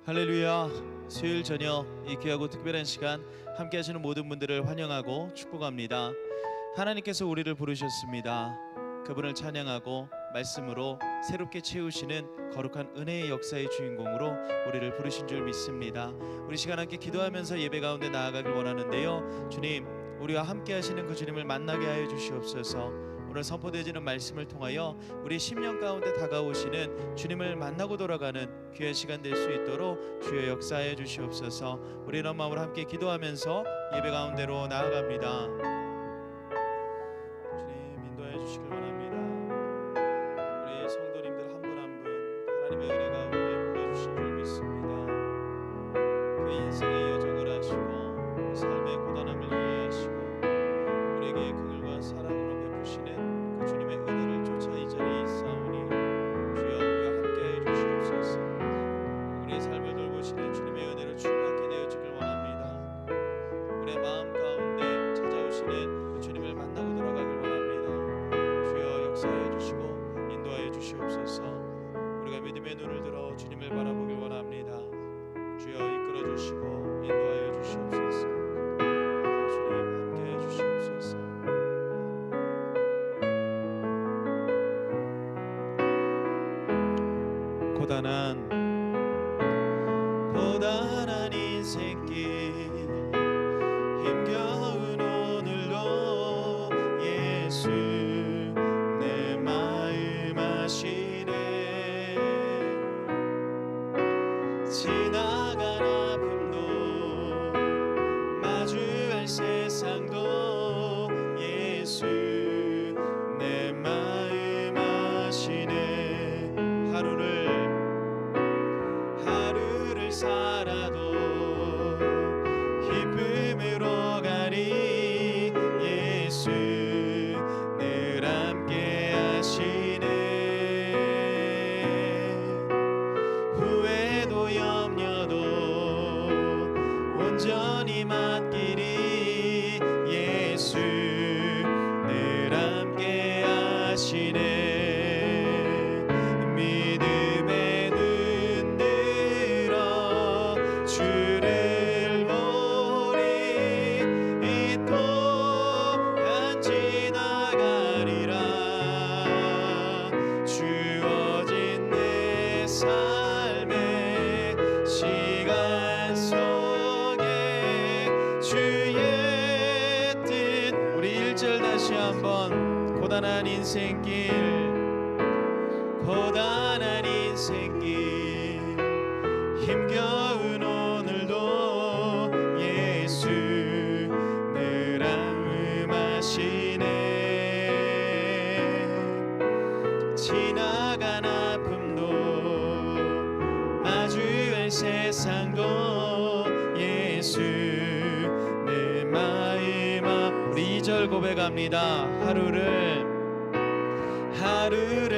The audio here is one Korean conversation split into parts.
할렐루야. 수요일 저녁 이 귀하고 특별한 시간 함께 하시는 모든 분들을 환영하고 축복합니다. 하나님께서 우리를 부르셨습니다. 그분을 찬양하고 말씀으로 새롭게 채우시는 거룩한 은혜의 역사의 주인공으로 우리를 부르신 줄 믿습니다. 우리 시간 함께 기도하면서 예배 가운데 나아가길 원하는데요, 주님, 우리와 함께 하시는 그 주님을 만나게 하여 주시옵소서. 오늘 선포되어지는 말씀을 통하여 우리 심령 가운데 다가오시는 주님을 만나고 돌아가는 귀한 시간 될 수 있도록 주여 역사하여 주시옵소서. 우리 이런 마음으로 함께 기도하면서 예배 가운데로 나아갑니다. 주님 인도하여 주시길 원합니다. 우리 성도님들 한 분 한 분 하나님의 은혜 가운데 불러주신 줄 믿습니다. 그 인생의 여정을 하시고 삶의 고단함을 이해하시고 우리에게 긍휼과 사랑으로 베푸시는 그 주님의 은혜를 쫓아 이 자리에 있사오니 주여 우리와 함께해 주시옵소서. 우리의 삶을 돌보시는 주님의 은혜로 충만케 되어지길 원합니다. 우리의 마음 가운데 찾아오시는 그 주님을 만나고 돌아가길 원합니다. 주여 역사해 주시고 인도하여 주시옵소서. 우리가 믿음의 눈을 들어 주님을 바라보길 원합니다. 주여 이끌어 주시고 인도하여 주시옵소서. 주님 함께해 주시옵소서. 고단한 인생길 힘겨운 오늘도 예수 내 마음 아시네. 지나간 아픔도 마주할 세상도 예수 내 마음 아시네. 하루를 살아도 기쁨으로 가리 예수 늘 함께 하시네. 후회도 염려도 온전히 맡기리 예수 늘 함께 하시네. 고단한 인생길 힘겨운 오늘도 예수 늘 함하시네. 지나간 아픔도 마주할 세상도 예수 내 마음 우리 2절 고백합니다. 하루를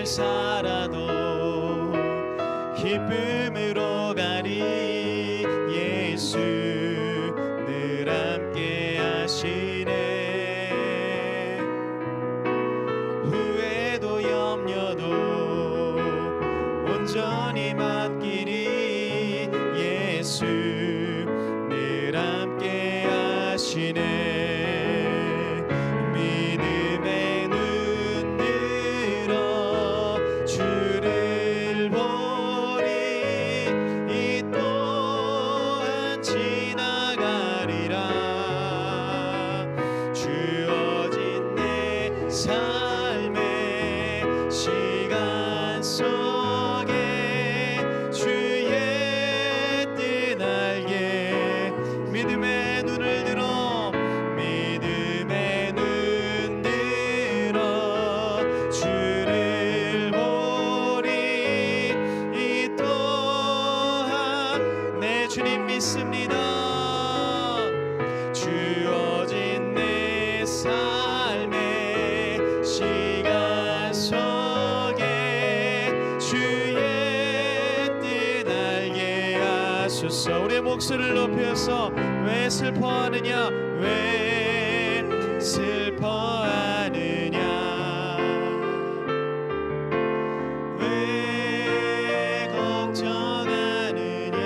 살아도 기쁨으로 가리 예수 늘 함께 하시네. 후회도 염려도 온전히 맡기리 예수 늘 함께 하시네. 주어진 내 삶의 시간 속에 주의 뜻 알게 하소서. 우리의 목소리를 높여서 왜 슬퍼하느냐 왜 슬퍼하느냐 왜 걱정하느냐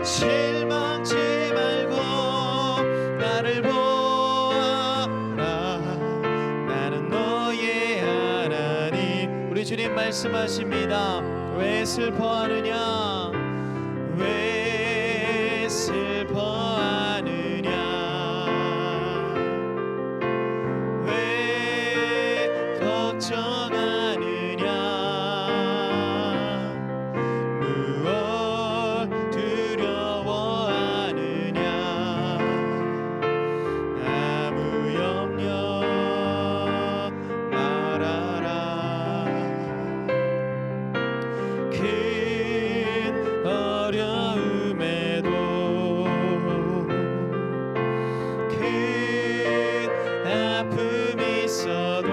실망치 말고 나를 보아라. 나는 너의 하나님. 우리 주님 말씀하십니다. 왜 슬퍼하느냐? 왜 슬퍼하느냐? 왜 걱정하느냐? 무엇 두려워하느냐? 아무 염려 말아라. 큰 어려움에도 큰 아픔이 있어도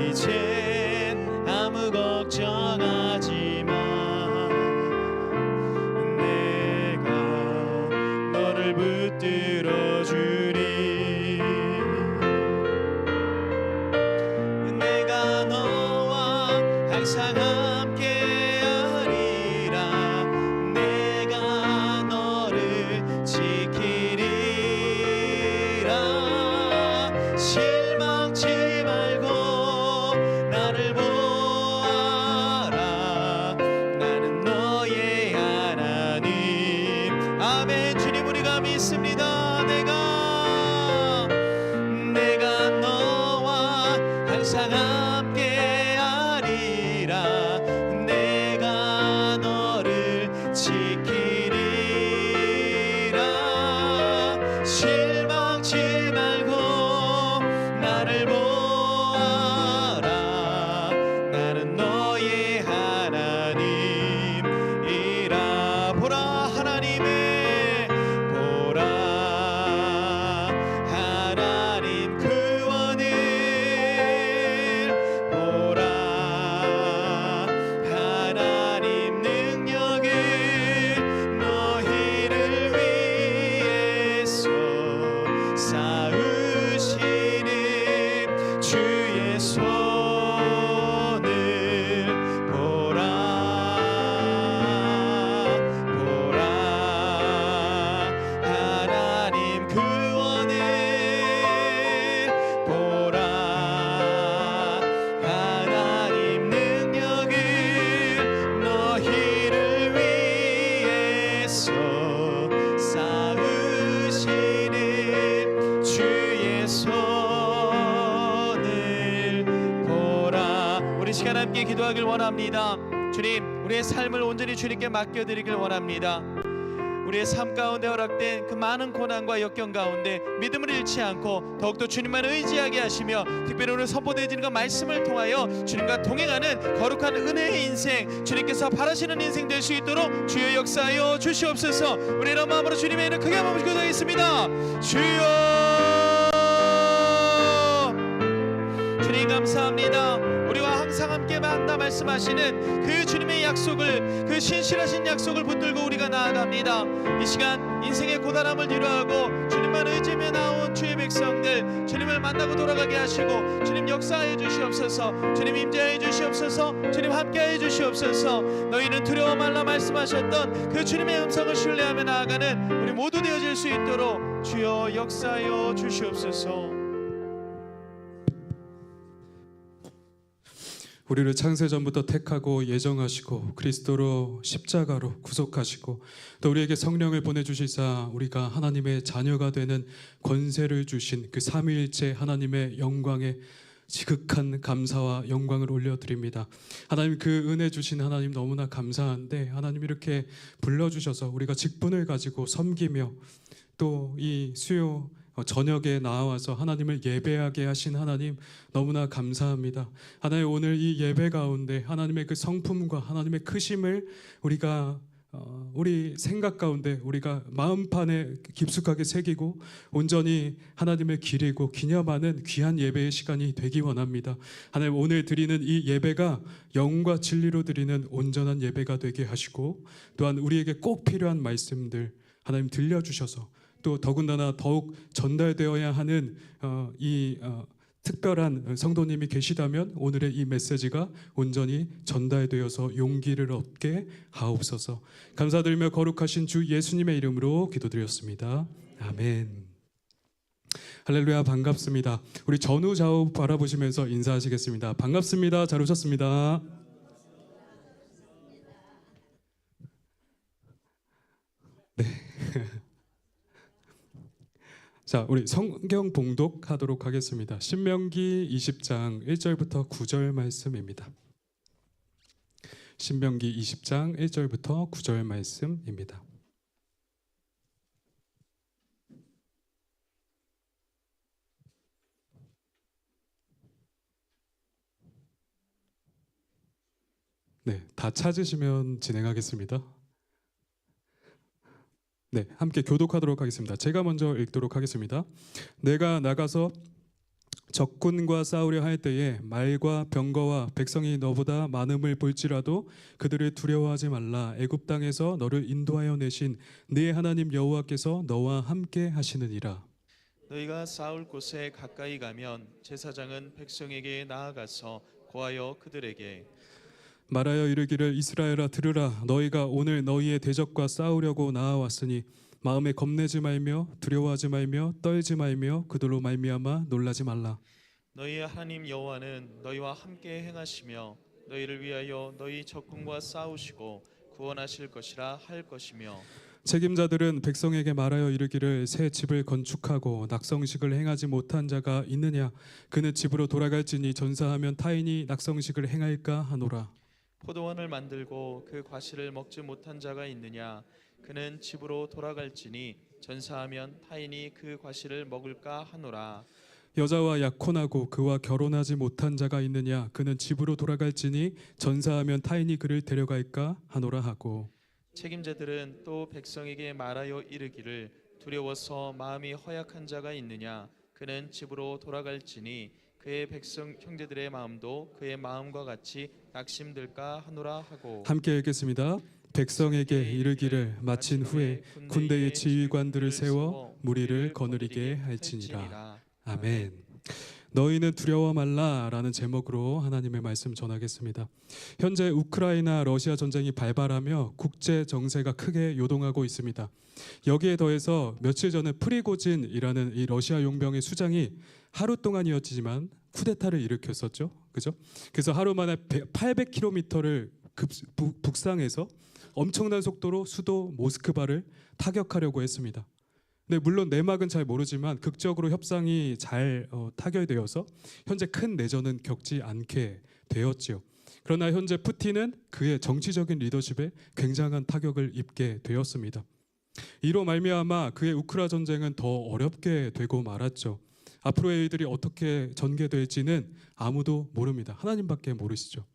이젠 아무 걱정하지 마. 내가 너를 붙들어 주리. 내가 너와 항상 함께하리라. 내가 너를 지키리라. 실망치 말고 나를 보아라. 나는 너의 하나님. 아멘. 주님 우리가 믿습니다. 내가 너와 항상 함께하리라. 내가 너를 지키리라. 실망치 말고 나를 보아라. 나는 너의 하나님이라. 보라 하나님의 보라 하나님 구원을 보라 하나님 능력을 너희를 위해서 쌓으시는 주의 손을 보라 보라 하나님 구원을 보라 하나님 능력을 너희를 위해서 쌓으시는 주의 손을 보라. 우리 시간 함께 기도하길 원합니다. 주님 우리의 삶을 온전히 주님께 맡겨드리길 원합니다. 우리의 삶 가운데 허락된 그 많은 고난과 역경 가운데 믿음을 잃지 않고 더욱더 주님만 의지하게 하시며 특별히 오늘 선포되어지는 그 말씀을 통하여 주님과 동행하는 거룩한 은혜의 인생, 주님께서 바라시는 인생 될 수 있도록 주여 역사하여 주시옵소서. 우리 이런 마음으로 주님의 이름 크게 한번 기도하겠습니다. 주여. 주님 감사합니다. 우리와 항상 함께 만나 말씀하시는 그 주님의 약속을, 그 신실하신 약속을 붙들고 우리가 나아갑니다. 이 시간 인생의 고단함을 뒤로하고 주님만 의지하며 나온 주의 백성들, 주님을 만나고 돌아가게 하시고 주님 역사하여 주시옵소서. 주님 임재하여 주시옵소서. 주님 함께하여 주시옵소서. 너희는 두려워 말라 말씀하셨던 그 주님의 음성을 신뢰하며 나아가는 우리 모두 되어질 수 있도록 주여 역사하여 주시옵소서. 우리를 창세전부터 택하고 예정하시고 그리스도로 십자가로 구속하시고 또 우리에게 성령을 보내주시사 우리가 하나님의 자녀가 되는 권세를 주신 그 삼위일체 하나님의 영광에 지극한 감사와 영광을 올려드립니다. 하나님 그 은혜 주신 하나님 너무나 감사한데 하나님 이렇게 불러주셔서 우리가 직분을 가지고 섬기며 또 이 수요 저녁에 나와서 하나님을 예배하게 하신 하나님 너무나 감사합니다. 하나님 오늘 이 예배 가운데 하나님의 그 성품과 하나님의 크심을 우리가 우리 생각 가운데 우리가 마음판에 깊숙하게 새기고 온전히 하나님을 기리고 기념하는 귀한 예배의 시간이 되기 원합니다. 하나님 오늘 드리는 이 예배가 영과 진리로 드리는 온전한 예배가 되게 하시고 또한 우리에게 꼭 필요한 말씀들 하나님 들려주셔서 또 더군다나 더욱 전달되어야 하는 이 특별한 성도님이 계시다면 오늘의 이 메시지가 온전히 전달되어서 용기를 얻게 하옵소서. 감사드리며 거룩하신 주 예수님의 이름으로 기도드렸습니다. 아멘. 할렐루야, 반갑습니다. 우리 전후 좌우 바라보시면서 인사하시겠습니다. 반갑습니다. 잘 오셨습니다. 네. 자, 우리 성경 봉독하도록 하겠습니다. 신명기 20장 1절부터 9절 말씀입니다. 신명기 20장 1절부터 9절 말씀입니다. 네, 다 찾으시면 진행하겠습니다. 네, 함께 교독하도록 하겠습니다. 제가 먼저 읽도록 하겠습니다. 내가 나가서 적군과 싸우려 할 때에 말과 병거와 백성이 너보다 많음을 볼지라도 그들을 두려워하지 말라. 애굽 땅에서 너를 인도하여 내신 네 하나님 여호와께서 너와 함께 하시느니라. 너희가 싸울 곳에 가까이 가면 제사장은 백성에게 나아가서 고하여 그들에게 말하여 이르기를 이스라엘아 들으라. 너희가 오늘 너희의 대적과 싸우려고 나아왔으니 마음에 겁내지 말며 두려워하지 말며 떨지 말며 그들로 말미암아 놀라지 말라. 너희의 하나님 여호와는 너희와 함께 행하시며 너희를 위하여 너희 적군과 싸우시고 구원하실 것이라 할 것이며 책임자들은 백성에게 말하여 이르기를 새 집을 건축하고 낙성식을 행하지 못한 자가 있느냐. 그는 집으로 돌아갈지니 전사하면 타인이 낙성식을 행할까 하노라. 포도원을 만들고 그 과실을 먹지 못한 자가 있느냐. 그는 집으로 돌아갈지니 전사하면 타인이 그 과실을 먹을까 하노라. 여자와 약혼하고 그와 결혼하지 못한 자가 있느냐. 그는 집으로 돌아갈지니 전사하면 타인이 그를 데려갈까 하노라 하고 책임자들은 또 백성에게 말하여 이르기를 두려워서 마음이 허약한 자가 있느냐. 그는 집으로 돌아갈지니 그의 백성 형제들의 마음도 그의 마음과 같이 낙심들까 하노라 하고 함께 읽겠습니다. 백성에게 이르기를 마친 후에 군대의 지휘관들을 세워 무리를 거느리게 할지니라. 아멘. 너희는 두려워 말라라는 제목으로 하나님의 말씀 전하겠습니다. 현재 우크라이나 러시아 전쟁이 발발하며 국제 정세가 크게 요동하고 있습니다. 여기에 더해서 며칠 전에 프리고진이라는 이 러시아 용병의 수장이 하루 동안이었지만 쿠데타를 일으켰었죠. 그죠? 그래서 하루 만에 800km를 북상해서 엄청난 속도로 수도 모스크바를 타격하려고 했습니다. 네, 물론 내막은 잘 모르지만 극적으로 협상이 잘 타결되어서 현재 큰 내전은 겪지 않게 되었지요. 그러나 현재 푸틴은 그의 정치적인 리더십에 굉장한 타격을 입게 되었습니다. 이로 말미암아 그의 우크라 전쟁은 더 어렵게 되고 말았죠. 앞으로의 일들이 어떻게 전개될지는 아무도 모릅니다. 하나님밖에 모르시죠.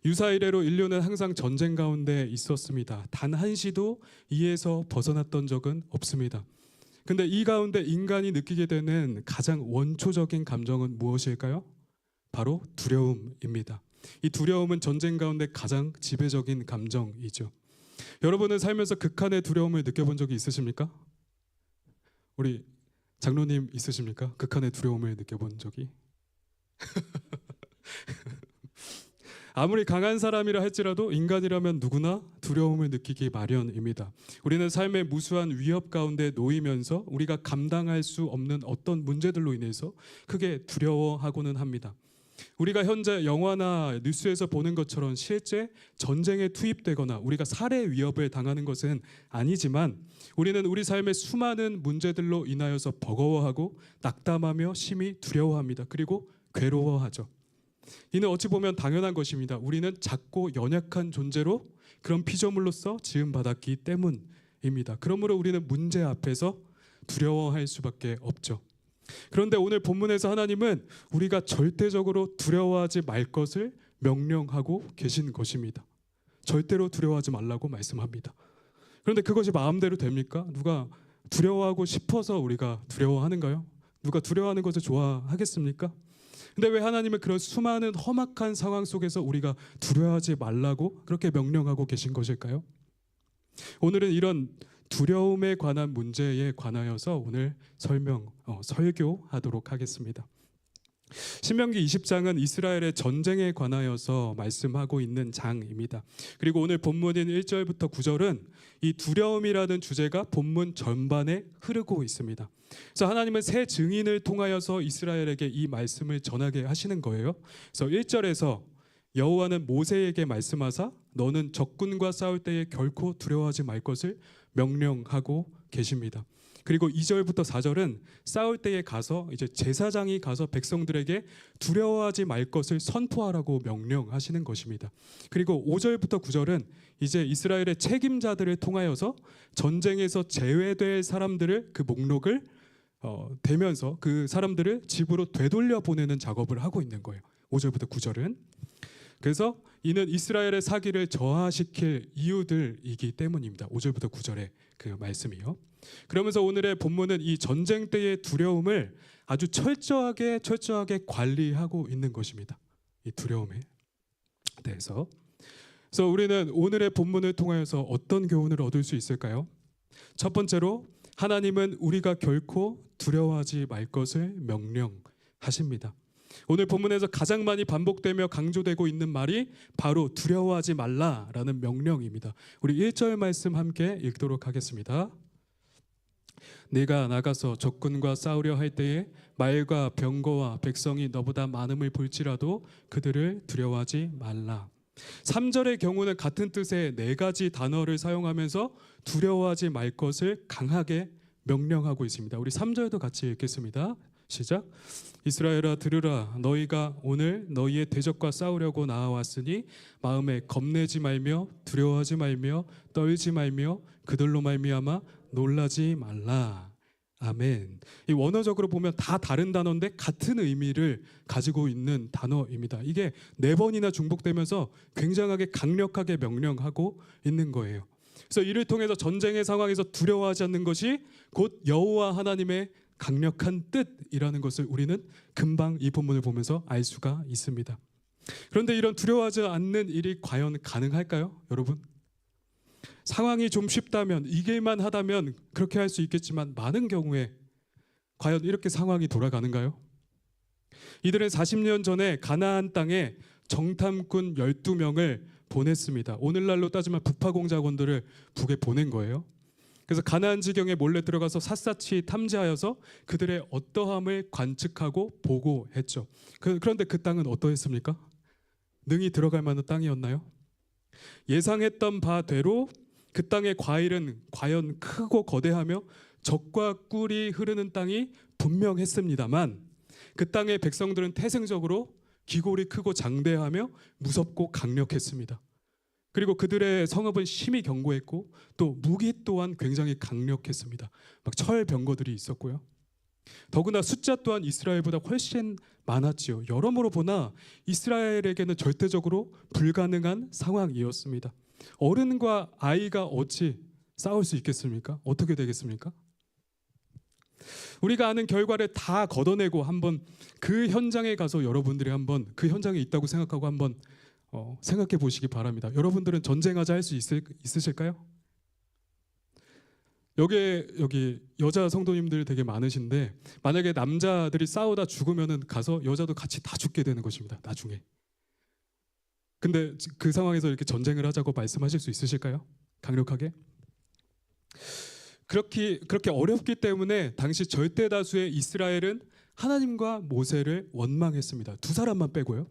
유사 이래로 인류는 항상 전쟁 가운데 있었습니다. 단 한시도 이에서 벗어났던 적은 없습니다. 근데 이 가운데 인간이 느끼게 되는 가장 원초적인 감정은 무엇일까요? 바로 두려움입니다. 이 두려움은 전쟁 가운데 가장 지배적인 감정이죠. 여러분은 살면서 극한의 두려움을 느껴본 적이 있으십니까? 우리 장로님 있으십니까? 극한의 두려움을 느껴본 적이? 아무리 강한 사람이라 할지라도 인간이라면 누구나 두려움을 느끼기 마련입니다. 우리는 삶의 무수한 위협 가운데 놓이면서 우리가 감당할 수 없는 어떤 문제들로 인해서 크게 두려워하고는 합니다. 우리가 현재 영화나 뉴스에서 보는 것처럼 실제 전쟁에 투입되거나 우리가 살해 위협을 당하는 것은 아니지만 우리는 우리 삶의 수많은 문제들로 인하여서 버거워하고 낙담하며 심히 두려워합니다. 그리고 괴로워하죠. 이는 어찌 보면 당연한 것입니다. 우리는 작고 연약한 존재로 그런 피조물로서 지음받았기 때문입니다. 그러므로 우리는 문제 앞에서 두려워할 수밖에 없죠. 그런데 오늘 본문에서 하나님은 우리가 절대적으로 두려워하지 말 것을 명령하고 계신 것입니다. 절대로 두려워하지 말라고 말씀합니다. 그런데 그것이 마음대로 됩니까? 누가 두려워하고 싶어서 우리가 두려워하는가요? 누가 두려워하는 것을 좋아하겠습니까? 근데 왜 하나님은 그런 수많은 험악한 상황 속에서 우리가 두려워하지 말라고 그렇게 명령하고 계신 것일까요? 오늘은 이런 두려움에 관한 문제에 관하여서 오늘 설교하도록 하겠습니다. 신명기 20장은 이스라엘의 전쟁에 관하여서 말씀하고 있는 장입니다. 그리고 오늘 본문인 1절부터 9절은 이 두려움이라는 주제가 본문 전반에 흐르고 있습니다. 그래서 하나님은 새 증인을 통하여서 이스라엘에게 이 말씀을 전하게 하시는 거예요. 그래서 1절에서 여호와는 모세에게 말씀하사 너는 적군과 싸울 때에 결코 두려워하지 말 것을 명령하고 계십니다. 그리고 2절부터 4절은 싸울 때에 가서 이제 제사장이 가서 백성들에게 두려워하지 말 것을 선포하라고 명령하시는 것입니다. 그리고 5절부터 9절은 이제 이스라엘의 책임자들을 통하여서 전쟁에서 제외될 사람들을 그 목록을 대면서 그 사람들을 집으로 되돌려 보내는 작업을 하고 있는 거예요. 5절부터 9절은. 그래서 이는 이스라엘의 사기를 저하시킬 이유들이기 때문입니다. 5절부터 9절의 그 말씀이요. 그러면서 오늘의 본문은 이 전쟁 때의 두려움을 아주 철저하게 관리하고 있는 것입니다. 이 두려움에 대해서. 그래서 우리는 오늘의 본문을 통하여서 어떤 교훈을 얻을 수 있을까요? 첫 번째로 하나님은 우리가 결코 두려워하지 말 것을 명령하십니다. 오늘 본문에서 가장 많이 반복되며 강조되고 있는 말이 바로 두려워하지 말라라는 명령입니다. 우리 1절 말씀 함께 읽도록 하겠습니다. 네가 나가서 적군과 싸우려 할 때에 말과 병거와 백성이 너보다 많음을 볼지라도 그들을 두려워하지 말라. 3절의 경우는 같은 뜻의 네 가지 단어를 사용하면서 두려워하지 말 것을 강하게 명령하고 있습니다. 우리 3절도 같이 읽겠습니다. 시작. 이스라엘아 들으라. 너희가 오늘 너희의 대적과 싸우려고 나아왔으니 마음에 겁내지 말며 두려워하지 말며 떨지 말며 그들로 말미암아 놀라지 말라. 아멘. 이 원어적으로 보면 다 다른 단어인데 같은 의미를 가지고 있는 단어입니다. 이게 4번이나 중복되면서 굉장하게 강력하게 명령하고 있는 거예요. 그래서 이를 통해서 전쟁의 상황에서 두려워하지 않는 것이 곧 여호와 하나님의 강력한 뜻이라는 것을 우리는 금방 이 본문을 보면서 알 수가 있습니다. 그런데 이런 두려워하지 않는 일이 과연 가능할까요, 여러분? 상황이 좀 쉽다면, 이길만 하다면 그렇게 할 수 있겠지만 많은 경우에 과연 이렇게 상황이 돌아가는가요? 이들은 40년 전에 가나안 땅에 정탐꾼 12명을 보냈습니다. 오늘날로 따지면 북파공작원들을 북에 보낸 거예요. 그래서 가나안 지경에 몰래 들어가서 샅샅이 탐지하여서 그들의 어떠함을 관측하고 보고했죠. 그런데 그 땅은 어떠했습니까? 능히 들어갈 만한 땅이었나요? 예상했던 바대로 그 땅의 과일은 과연 크고 거대하며 적과 꿀이 흐르는 땅이 분명했습니다만 그 땅의 백성들은 태생적으로 기골이 크고 장대하며 무섭고 강력했습니다. 그리고 그들의 성읍은 심히 견고했고 또 무기 또한 굉장히 강력했습니다. 막 철병거들이 있었고요. 더구나 숫자 또한 이스라엘보다 훨씬 많았지요. 여러모로 보나 이스라엘에게는 절대적으로 불가능한 상황이었습니다. 어른과 아이가 어찌 싸울 수 있겠습니까? 어떻게 되겠습니까? 우리가 아는 결과를 다 걷어내고 한번 그 현장에 가서 여러분들이 한번 그 현장에 있다고 생각하고 한번 생각해 보시기 바랍니다. 여러분들은 전쟁하자 할 수 있으실까요? 여기 여자 성도님들 되게 많으신데 만약에 남자들이 싸우다 죽으면은 가서 여자도 같이 다 죽게 되는 것입니다. 나중에. 근데 그 상황에서 이렇게 전쟁을 하자고 말씀하실 수 있으실까요? 강력하게? 그렇게 어렵기 때문에 당시 절대 다수의 이스라엘은 하나님과 모세를 원망했습니다. 2사람만 빼고요.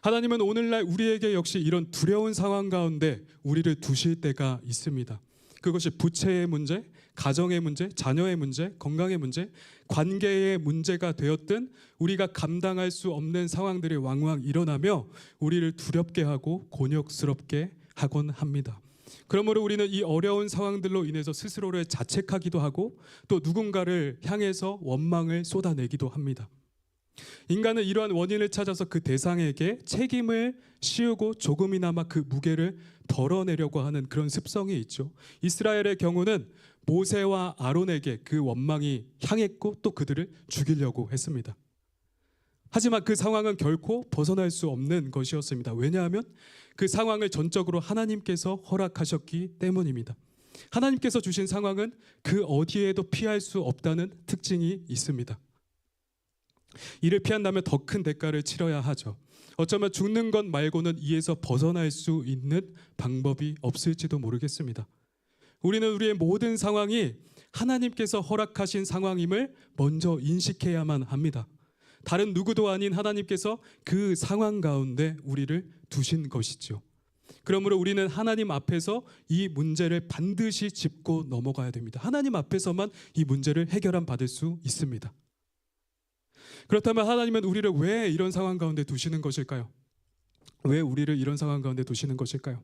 하나님은 오늘날 우리에게 역시 이런 두려운 상황 가운데 우리를 두실 때가 있습니다. 그것이 부채의 문제, 가정의 문제, 자녀의 문제, 건강의 문제, 관계의 문제가 되었든 우리가 감당할 수 없는 상황들이 왕왕 일어나며 우리를 두렵게 하고 곤욕스럽게 하곤 합니다. 그러므로 우리는 이 어려운 상황들로 인해서 스스로를 자책하기도 하고 또 누군가를 향해서 원망을 쏟아내기도 합니다. 인간은 이러한 원인을 찾아서 그 대상에게 책임을 씌우고 조금이나마 그 무게를 덜어내려고 하는 그런 습성이 있죠. 이스라엘의 경우는 모세와 아론에게 그 원망이 향했고 또 그들을 죽이려고 했습니다. 하지만 그 상황은 결코 벗어날 수 없는 것이었습니다. 왜냐하면 그 상황을 전적으로 하나님께서 허락하셨기 때문입니다. 하나님께서 주신 상황은 그 어디에도 피할 수 없다는 특징이 있습니다. 이를 피한다면 더 큰 대가를 치러야 하죠. 어쩌면 죽는 것 말고는 이에서 벗어날 수 있는 방법이 없을지도 모르겠습니다. 우리는 우리의 모든 상황이 하나님께서 허락하신 상황임을 먼저 인식해야만 합니다. 다른 누구도 아닌 하나님께서 그 상황 가운데 우리를 두신 것이죠. 그러므로 우리는 하나님 앞에서 이 문제를 반드시 짚고 넘어가야 됩니다. 하나님 앞에서만 이 문제를 해결함 받을 수 있습니다. 그렇다면 하나님은 우리를 왜 이런 상황 가운데 두시는 것일까요? 왜 우리를 이런 상황 가운데 두시는 것일까요?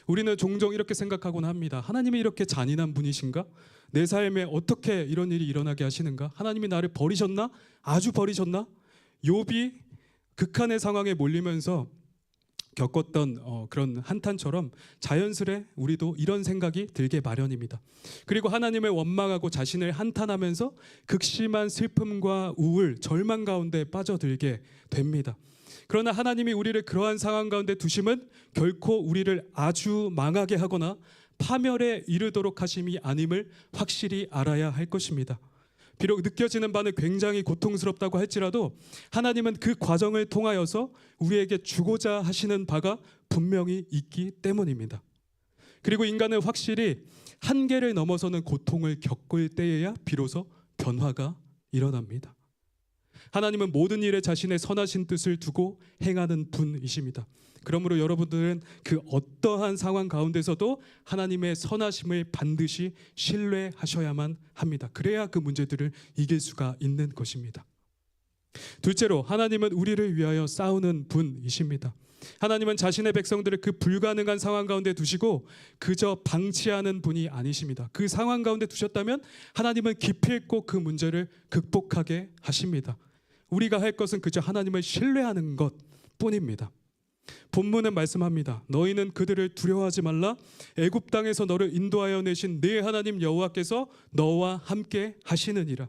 우리는 종종 이렇게 생각하곤 합니다. 하나님이 이렇게 잔인한 분이신가? 내 삶에 어떻게 이런 일이 일어나게 하시는가? 하나님이 나를 버리셨나? 아주 버리셨나? 욥이 극한의 상황에 몰리면서 겪었던 그런 한탄처럼 자연스레 우리도 이런 생각이 들게 마련입니다. 그리고 하나님을 원망하고 자신을 한탄하면서 극심한 슬픔과 우울, 절망 가운데 빠져들게 됩니다. 그러나 하나님이 우리를 그러한 상황 가운데 두심은 결코 우리를 아주 망하게 하거나 파멸에 이르도록 하심이 아님을 확실히 알아야 할 것입니다. 비록 느껴지는 바는 굉장히 고통스럽다고 할지라도 하나님은 그 과정을 통하여서 우리에게 주고자 하시는 바가 분명히 있기 때문입니다. 그리고 인간은 확실히 한계를 넘어서는 고통을 겪을 때에야 비로소 변화가 일어납니다. 하나님은 모든 일에 자신의 선하신 뜻을 두고 행하는 분이십니다. 그러므로 여러분들은 그 어떠한 상황 가운데서도 하나님의 선하심을 반드시 신뢰하셔야만 합니다. 그래야 그 문제들을 이길 수가 있는 것입니다. 둘째로 하나님은 우리를 위하여 싸우는 분이십니다. 하나님은 자신의 백성들을 그 불가능한 상황 가운데 두시고 그저 방치하는 분이 아니십니다. 그 상황 가운데 두셨다면 하나님은 기필코 그 문제를 극복하게 하십니다. 우리가 할 것은 그저 하나님을 신뢰하는 것뿐입니다. 본문은 말씀합니다. 너희는 그들을 두려워하지 말라. 애굽 땅에서 너를 인도하여 내신 네 하나님 여호와께서 너와 함께 하시느니라.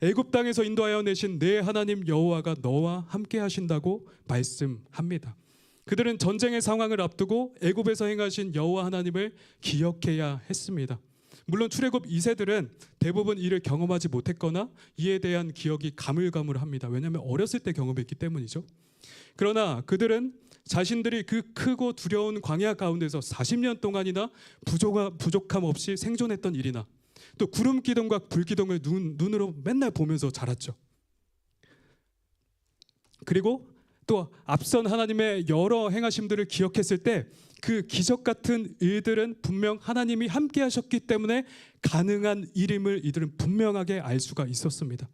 애굽 땅에서 인도하여 내신 네 하나님 여호와가 너와 함께 하신다고 말씀합니다. 그들은 전쟁의 상황을 앞두고 애굽에서 행하신 여호와 하나님을 기억해야 했습니다. 물론 출애굽 2세들은 대부분 이를 경험하지 못했거나 이에 대한 기억이 가물가물합니다. 왜냐하면 어렸을 때 경험했기 때문이죠. 그러나 그들은 자신들이 그 크고 두려운 광야 가운데서 40년 동안이나 부족함 없이 생존했던 일이나 또 구름 기둥과 불 기둥을 눈으로 맨날 보면서 자랐죠. 그리고 또 앞선 하나님의 여러 행하심들을 기억했을 때 그 기적 같은 일들은 분명 하나님이 함께 하셨기 때문에 가능한 일임을 이들은 분명하게 알 수가 있었습니다.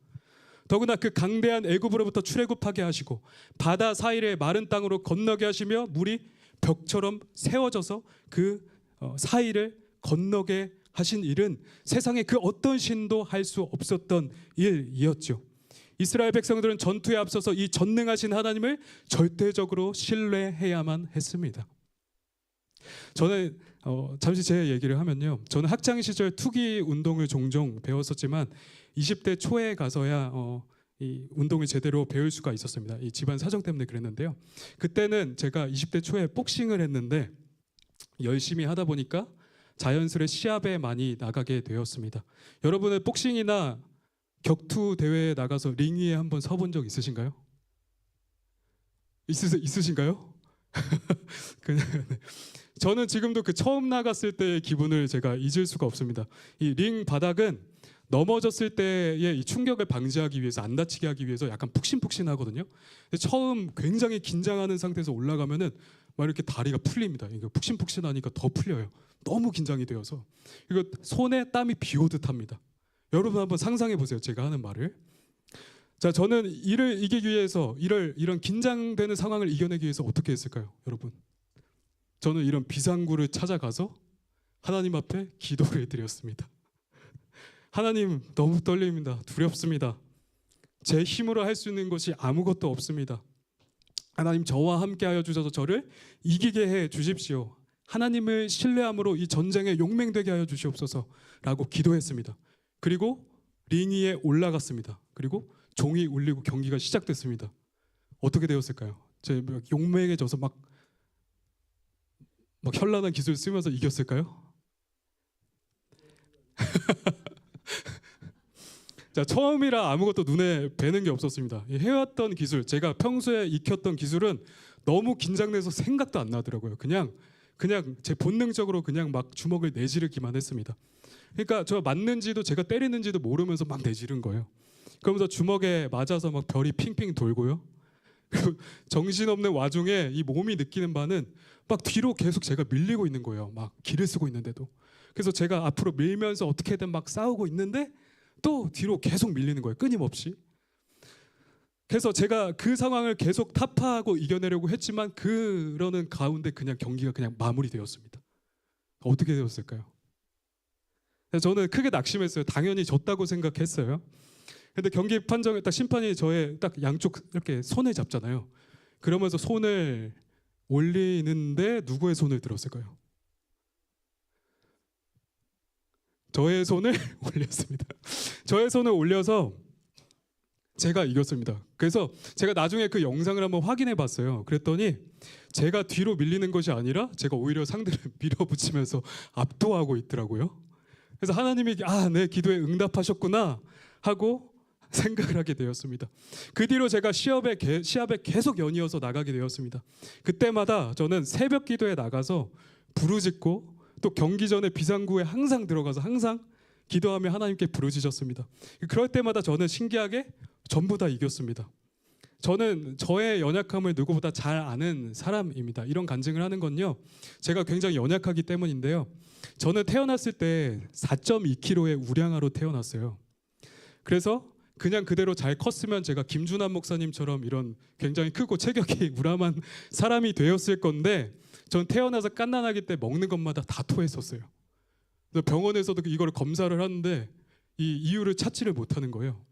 더구나 그 강대한 애굽으로부터 출애굽하게 하시고 바다 사이를 마른 땅으로 건너게 하시며 물이 벽처럼 세워져서 그 사이를 건너게 하신 일은 세상에 그 어떤 신도 할 수 없었던 일이었죠. 이스라엘 백성들은 전투에 앞서서 이 전능하신 하나님을 절대적으로 신뢰해야만 했습니다. 저는 잠시 제 얘기를 하면요, 저는 학창 시절 투기 운동을 종종 배웠었지만 20대 초에 가서야 이 운동을 제대로 배울 수가 있었습니다. 이 집안 사정 때문에 그랬는데요. 그때는 제가 20대 초에 복싱을 했는데 열심히 하다 보니까 자연스레 시합에 많이 나가게 되었습니다. 여러분은 복싱이나 격투 대회에 나가서 링 위에 한번 서본 적 있으신가요? 있으신가요? 저는 지금도 그 처음 나갔을 때의 기분을 제가 잊을 수가 없습니다. 이 링 바닥은 넘어졌을 때의 이 충격을 방지하기 위해서, 안 다치게 하기 위해서 약간 푹신푹신하거든요. 처음 굉장히 긴장하는 상태에서 올라가면은 막 이렇게 다리가 풀립니다. 이거 푹신푹신하니까 더 풀려요. 너무 긴장이 되어서 이거 손에 땀이 비오듯 합니다. 여러분 한번 상상해 보세요. 제가 하는 말을. 자, 저는 이를 이기기 위해서 이런 긴장되는 상황을 이겨내기 위해서 어떻게 했을까요, 여러분? 저는 이런 비상구를 찾아가서 하나님 앞에 기도를 드렸습니다. 하나님, 너무 떨립니다. 두렵습니다. 제 힘으로 할 수 있는 것이 아무것도 없습니다. 하나님, 저와 함께하여 주셔서 저를 이기게 해 주십시오. 하나님을 신뢰함으로 이 전쟁에 용맹되게 하여 주시옵소서라고 기도했습니다. 그리고 링 위에 올라갔습니다. 그리고 종이 울리고 경기가 시작됐습니다. 어떻게 되었을까요? 제 용맹해져서 막 현란한 기술 쓰면서 이겼을까요? 자, 처음이라 아무것도 눈에 뵈는 게 없었습니다. 이 해왔던 기술, 제가 평소에 익혔던 기술은 너무 긴장돼서 생각도 안 나더라고요. 그냥 제 본능적으로 그냥 막 주먹을 내지르기만 했습니다. 그러니까 저 맞는지도 제가 때리는지도 모르면서 막 내지른 거예요. 그러면서 주먹에 맞아서 막 별이 핑핑 돌고요. 그리고 정신없는 와중에 이 몸이 느끼는 바는 막 뒤로 계속 제가 밀리고 있는 거예요. 막 기를 쓰고 있는데도. 그래서 제가 앞으로 밀면서 어떻게든 막 싸우고 있는데 또 뒤로 계속 밀리는 거예요. 끊임없이. 그래서 제가 그 상황을 계속 타파하고 이겨내려고 했지만 그러는 가운데 그냥 경기가 그냥 마무리되었습니다. 어떻게 되었을까요? 그래서 저는 크게 낙심했어요. 당연히 졌다고 생각했어요. 근데 경기 판정에 딱 심판이 저의 딱 양쪽 이렇게 손을 잡잖아요. 그러면서 손을 올리는데 누구의 손을 들었을까요? 저의 손을 올렸습니다. 저의 손을 올려서 제가 이겼습니다. 그래서 제가 나중에 그 영상을 한번 확인해 봤어요. 그랬더니 제가 뒤로 밀리는 것이 아니라 제가 오히려 상대를 밀어붙이면서 압도하고 있더라고요. 그래서 하나님이 내 기도에 응답하셨구나 하고 생각을 하게 되었습니다. 그 뒤로 제가 시합에 계속 연이어서 나가게 되었습니다. 그때마다 저는 새벽 기도에 나가서 부르짖고 또 경기 전에 비상구에 항상 들어가서 항상 기도하며 하나님께 부르짖었습니다. 그럴 때마다 저는 신기하게 전부 다 이겼습니다. 저는 저의 연약함을 누구보다 잘 아는 사람입니다. 이런 간증을 하는 건요, 제가 굉장히 연약하기 때문인데요. 저는 태어났을 때 4.2kg의 우량아로 태어났어요. 그래서 그냥 그대로 잘 컸으면 제가 김준환 목사님처럼 이런 굉장히 크고 체격이 우람한 사람이 되었을 건데, 전 태어나서 갓난아기 때 먹는 것마다 다 토했었어요. 그래서 병원에서도 이걸 검사를 하는데 이 이유를 찾지를 못하는 거예요.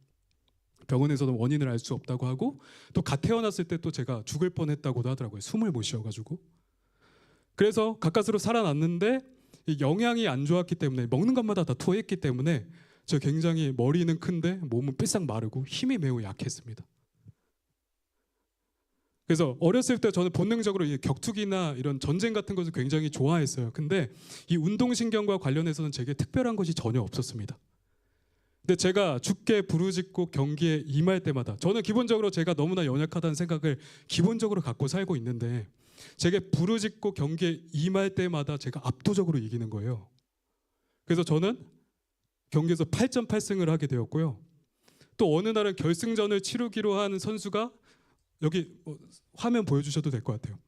병원에서도 원인을 알 수 없다고 하고, 또 갓 태어났을 때 또 제가 죽을 뻔했다고도 하더라고요. 숨을 못 쉬어가지고. 그래서 가까스로 살아났는데 이 영양이 안 좋았기 때문에 먹는 것마다 다 토했기 때문에 저 굉장히 머리는 큰데 몸은 삐싹 마르고 힘이 매우 약했습니다. 그래서 어렸을 때 저는 본능적으로 이 격투기나 이런 전쟁 같은 것을 굉장히 좋아했어요. 근데 이 운동신경과 관련해서는 제게 특별한 것이 전혀 없었습니다. 근데 제가 죽게 부르짖고 경기에 임할 때마다, 저는 기본적으로 제가 너무나 연약하다는 생각을 기본적으로 갖고 살고 있는데, 제게 부르짖고 경기에 임할 때마다 제가 압도적으로 이기는 거예요. 그래서 저는 경기에서 8.8승을 하게 되었고요. 또 어느 날은 결승전을 치르기로 한 선수가, 여기 화면 보여주셔도 될 것 같아요.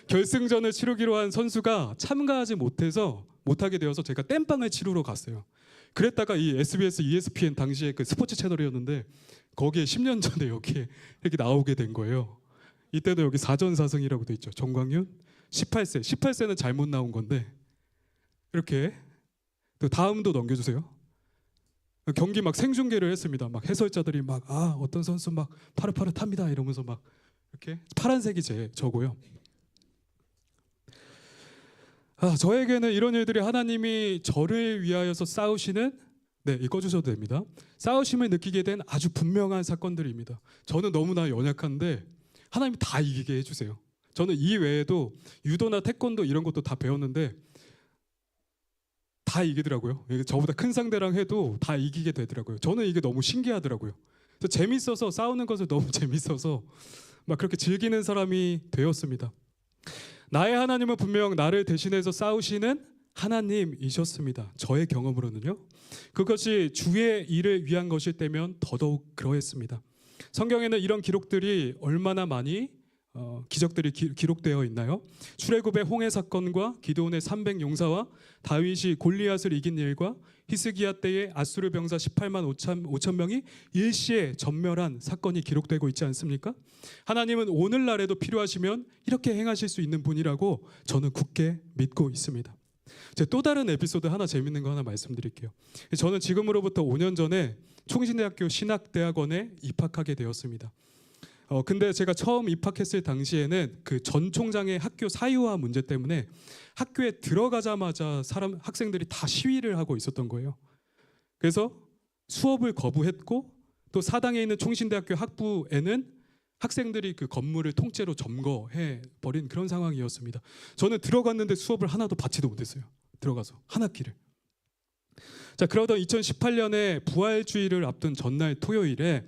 결승전을 치르기로 한 선수가 참가하지 못하게 되어서 제가 땜빵을 치르러 갔어요. 그랬다가 이 SBS, ESPN 당시에 그 스포츠 채널이었는데 거기에 10년 전에 여기에 이렇게 나오게 된 거예요. 이때도 여기 4전 4승이라고 돼 있죠. 정광윤 18세는 잘못 나온 건데, 이렇게 또 다음도 넘겨주세요. 경기 막 생중계를 했습니다. 막 해설자들이 막 어떤 선수 막 파릇파릇합니다 이러면서 막 이렇게 파란색이 저고요. 저에게는 이런 일들이 하나님이 저를 위하여서 싸우시는, 이거 주셔도 됩니다. 싸우심을 느끼게 된 아주 분명한 사건들입니다. 저는 너무나 연약한데 하나님이 다 이기게 해주세요. 저는 이 외에도 유도나 태권도 이런 것도 다 배웠는데 다 이기더라고요. 저보다 큰 상대랑 해도 다 이기게 되더라고요. 저는 이게 너무 신기하더라고요. 그래서 재밌어서, 싸우는 것을 너무 재밌어서 막 그렇게 즐기는 사람이 되었습니다. 나의 하나님은 분명 나를 대신해서 싸우시는 하나님이셨습니다. 저의 경험으로는요. 그것이 주의 일을 위한 것일 때면 더더욱 그러했습니다. 성경에는 이런 기록들이 얼마나 많이 기적들이 기록되어 있나요? 출애굽의 홍해 사건과 기드온의 300 용사와 다윗이 골리앗을 이긴 일과 히스기야 때의 아수르 병사 18만 5천 명이 일시에 전멸한 사건이 기록되고 있지 않습니까? 하나님은 오늘날에도 필요하시면 이렇게 행하실 수 있는 분이라고 저는 굳게 믿고 있습니다. 제 또 다른 에피소드 하나, 재밌는 거 하나 말씀드릴게요. 저는 지금으로부터 5년 전에 총신대학교 신학대학원에 입학하게 되었습니다. 근데 제가 처음 입학했을 당시에는 그 전 총장의 학교 사유화 문제 때문에 학교에 들어가자마자 학생들이 다 시위를 하고 있었던 거예요. 그래서 수업을 거부했고, 또 사당에 있는 총신대학교 학부에는 학생들이 그 건물을 통째로 점거해 버린 그런 상황이었습니다. 저는 들어갔는데 수업을 하나도 받지도 못했어요. 들어가서 한 학기를. 자, 그러던 2018년에 부활주의를 앞둔 전날 토요일에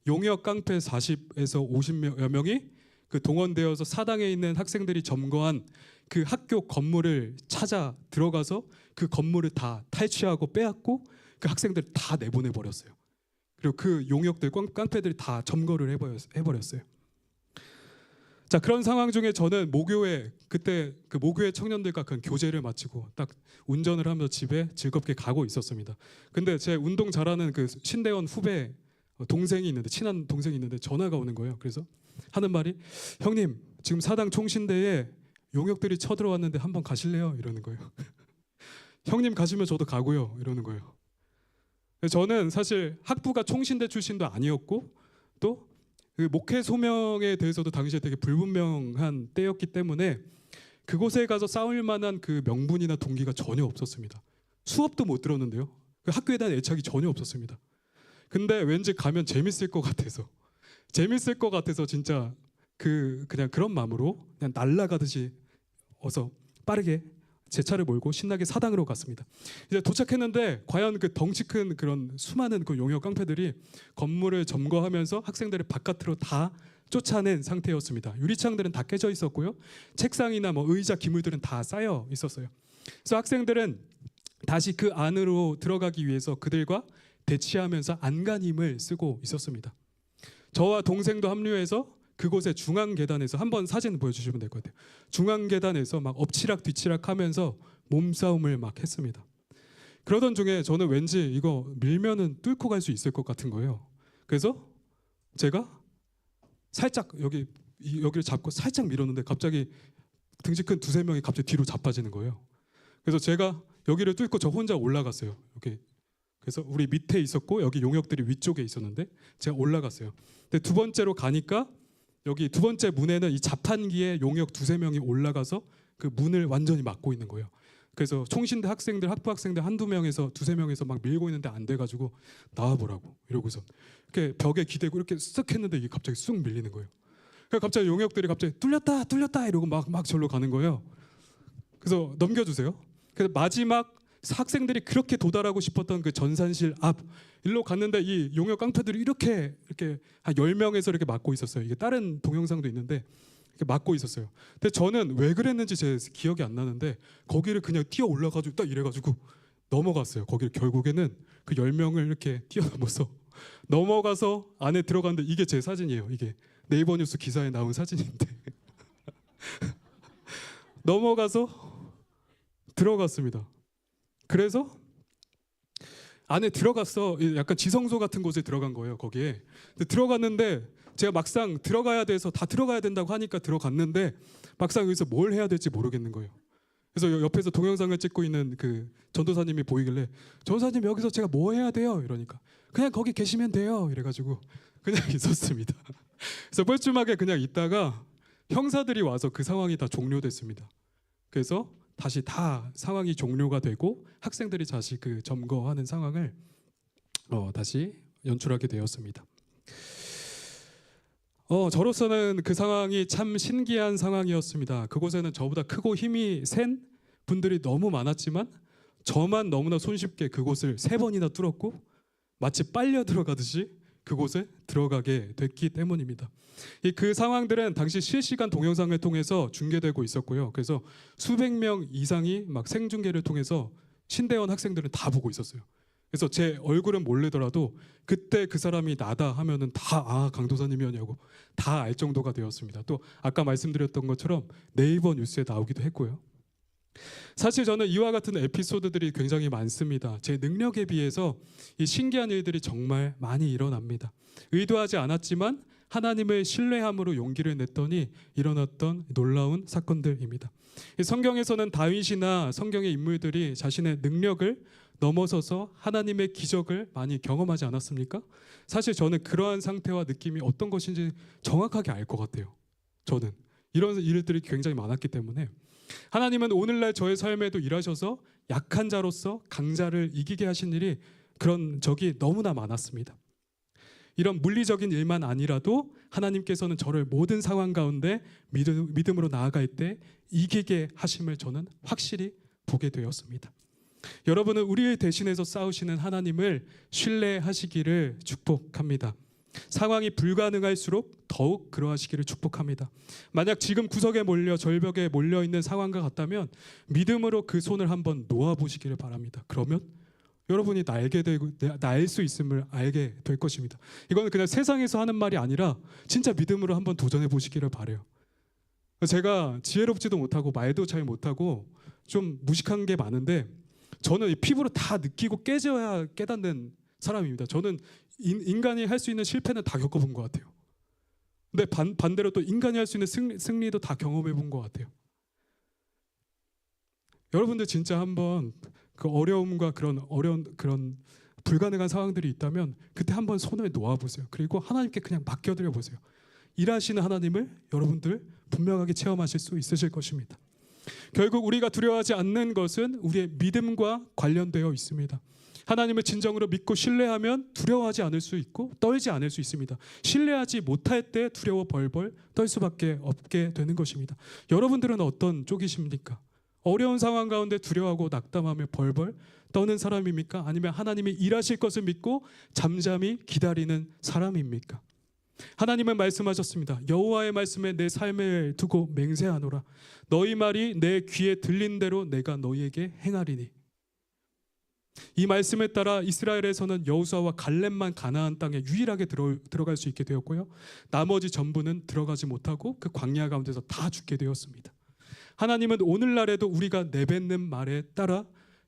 용역 깡패 40에서 50여 명이 그 동원되어서 사당에 있는 학생들이 점거한 그 학교 건물을 찾아 들어가서 그 건물을 다 탈취하고 빼앗고 그 학생들을 다 내보내 버렸어요. 그리고 그 용역들 깡패들이 다 점거를 해버렸어요. 자, 그런 상황 중에 저는 모교회, 그때 그 모교회 청년들과 그 교제를 마치고 딱 운전을 하면서 집에 즐겁게 가고 있었습니다. 근데 제 운동 잘하는 그 신대원 후배 동생이 있는데, 친한 동생이 있는데 전화가 오는 거예요. 그래서 하는 말이, 형님 지금 사당 총신대에 용역들이 쳐들어왔는데 한번 가실래요? 이러는 거예요. 형님 가시면 저도 가고요. 이러는 거예요. 저는 사실 학부가 총신대 출신도 아니었고 또 그 목회 소명에 대해서도 당시에 되게 불분명한 때였기 때문에 그곳에 가서 싸울 만한 그 명분이나 동기가 전혀 없었습니다. 수업도 못 들었는데요. 그 학교에 대한 애착이 전혀 없었습니다. 근데 왠지 가면 재밌을 것 같아서 진짜 그냥 그런 마음으로 그냥 날아가듯이 어서 빠르게 제 차를 몰고 신나게 사당으로 갔습니다. 이제 도착했는데 과연 그 덩치 큰 그런 수많은 그 용역 깡패들이 건물을 점거하면서 학생들을 바깥으로 다 쫓아낸 상태였습니다. 유리창들은 다 깨져 있었고요. 책상이나 뭐 의자, 기물들은 다 쌓여 있었어요. 그래서 학생들은 다시 그 안으로 들어가기 위해서 그들과 대치하면서 안간힘을 쓰고 있었습니다. 저와 동생도 합류해서 그곳의 중앙 계단에서, 한번 사진 보여주시면 될 것 같아요. 중앙 계단에서 막 엎치락 뒤치락 하면서 몸싸움을 막 했습니다. 그러던 중에 저는 왠지 이거 밀면은 뚫고 갈 수 있을 것 같은 거예요. 그래서 제가 살짝 여기를 잡고 살짝 밀었는데 갑자기 등치 큰 두세 명이 갑자기 뒤로 자빠지는 거예요. 그래서 제가 여기를 뚫고 저 혼자 올라갔어요. 여기. 그래서 우리 밑에 있었고 여기 용역들이 위쪽에 있었는데 제가 올라갔어요. 근데 두 번째로 가니까 여기 두 번째 문에는 이 자판기에 용역 두세 명이 올라가서 그 문을 완전히 막고 있는 거예요. 그래서 총신대 학생들, 학부 학생들 한두 명에서 두세 명에서 막 밀고 있는데 안 돼가지고 나와보라고 이러고서 이렇게 벽에 기대고 이렇게 쓱 했는데 이게 갑자기 쑥 밀리는 거예요. 그래서 갑자기 용역들이 갑자기 뚫렸다 이러고 막 절로 가는 거예요. 그래서 넘겨주세요. 그래서 마지막 학생들이 그렇게 도달하고 싶었던 그 전산실 앞 일로 갔는데 이 용역 깡패들이 이렇게 한 10명에서 이렇게 막고 있었어요. 이게 다른 동영상도 있는데 이렇게 막고 있었어요. 근데 저는 왜 그랬는지 제 기억이 안 나는데 거기를 그냥 뛰어 올라가지고 딱 이래가지고 넘어갔어요. 거기를 결국에는 그 10명을 이렇게 뛰어넘어서 넘어가서 안에 들어갔는데 이게 제 사진이에요. 이게 네이버 뉴스 기사에 나온 사진인데 넘어가서 들어갔습니다. 그래서 안에 들어갔어. 약간 지성소 같은 곳에 들어간 거예요. 거기에. 근데 들어갔는데 제가 막상 들어가야 돼서 다 들어가야 된다고 하니까 들어갔는데 막상 여기서 뭘 해야 될지 모르겠는 거예요. 그래서 옆에서 동영상을 찍고 있는 그 전도사님이 보이길래 전도사님 여기서 제가 뭐 해야 돼요? 이러니까 그냥 거기 계시면 돼요. 이래가지고 그냥 있었습니다. 그래서 뻘쭘하게 그냥 있다가 형사들이 와서 그 상황이 다 종료됐습니다. 그래서 다시 다 상황이 종료가 되고 학생들이 다시 그 점거하는 상황을 다시 연출하게 되었습니다. 저로서는 그 상황이 참 신기한 상황이었습니다. 그곳에는 저보다 크고 힘이 센 분들이 너무 많았지만 저만 너무나 손쉽게 그곳을 3번이나 뚫었고 마치 빨려 들어가듯이 그곳에 들어가게 됐기 때문입니다. 그 상황들은 당시 실시간 동영상을 통해서 중계되고 있었고요. 그래서 수백 명 이상이 막 생중계를 통해서 신대원 학생들은 다 보고 있었어요. 그래서 제 얼굴은 모르더라도 그때 그 사람이 나다 하면은 다 강도사님이었냐고 다 알 정도가 되었습니다. 또 아까 말씀드렸던 것처럼 네이버 뉴스에 나오기도 했고요. 사실 저는 이와 같은 에피소드들이 굉장히 많습니다. 제 능력에 비해서 이 신기한 일들이 정말 많이 일어납니다. 의도하지 않았지만 하나님을 신뢰함으로 용기를 냈더니 일어났던 놀라운 사건들입니다. 성경에서는 다윗이나 성경의 인물들이 자신의 능력을 넘어서서 하나님의 기적을 많이 경험하지 않았습니까? 사실 저는 그러한 상태와 느낌이 어떤 것인지 정확하게 알 것 같아요. 저는 이런 일들이 굉장히 많았기 때문에 하나님은 오늘날 저의 삶에도 일하셔서 약한 자로서 강자를 이기게 하신 일이 그런 적이 너무나 많았습니다. 이런 물리적인 일만 아니라도 하나님께서는 저를 모든 상황 가운데 믿음으로 나아갈 때 이기게 하심을 저는 확실히 보게 되었습니다. 여러분은 우리를 대신해서 싸우시는 하나님을 신뢰하시기를 축복합니다. 상황이 불가능할수록 더욱 그러하시기를 축복합니다. 만약 지금 구석에 몰려 절벽에 몰려 있는 상황과 같다면 믿음으로 그 손을 한번 놓아 보시기를 바랍니다. 그러면 여러분이 날 수 있음을 알게 될 것입니다. 이거는 그냥 세상에서 하는 말이 아니라 진짜 믿음으로 한번 도전해 보시기를 바라요. 제가 지혜롭지도 못하고 말도 잘 못하고 좀 무식한 게 많은데 저는 이 피부로 다 느끼고 깨져야 깨닫는 사람입니다. 저는 인간이 할 수 있는 실패는 다 겪어본 것 같아요. 근데 반대로 또 인간이 할 수 있는 승리도 다 경험해 본 것 같아요. 여러분들 진짜 한번 그 어려움과 그런 불가능한 상황들이 있다면 그때 한번 손을 놓아보세요. 그리고 하나님께 그냥 맡겨드려 보세요. 일하시는 하나님을 여러분들 분명하게 체험하실 수 있으실 것입니다. 결국 우리가 두려워하지 않는 것은 우리의 믿음과 관련되어 있습니다. 하나님을 진정으로 믿고 신뢰하면 두려워하지 않을 수 있고 떨지 않을 수 있습니다. 신뢰하지 못할 때 두려워 벌벌 떨 수밖에 없게 되는 것입니다. 여러분들은 어떤 쪽이십니까? 어려운 상황 가운데 두려워하고 낙담하며 벌벌 떠는 사람입니까? 아니면 하나님이 일하실 것을 믿고 잠잠히 기다리는 사람입니까? 하나님은 말씀하셨습니다. 여호와의 말씀에 내 삶을 두고 맹세하노라. 너희 말이 내 귀에 들린 대로 내가 너희에게 행하리니. 이 말씀에 따라 이스라엘에서는 여호수아와 갈렙만 가나안 땅에 유일하게 들어갈 수 있게 되었고요. 나머지 전부는 들어가지 못하고 그 광야 가운데서 다 죽게 되었습니다. 하나님은 오늘날에도 우리가 내뱉는 말에 따라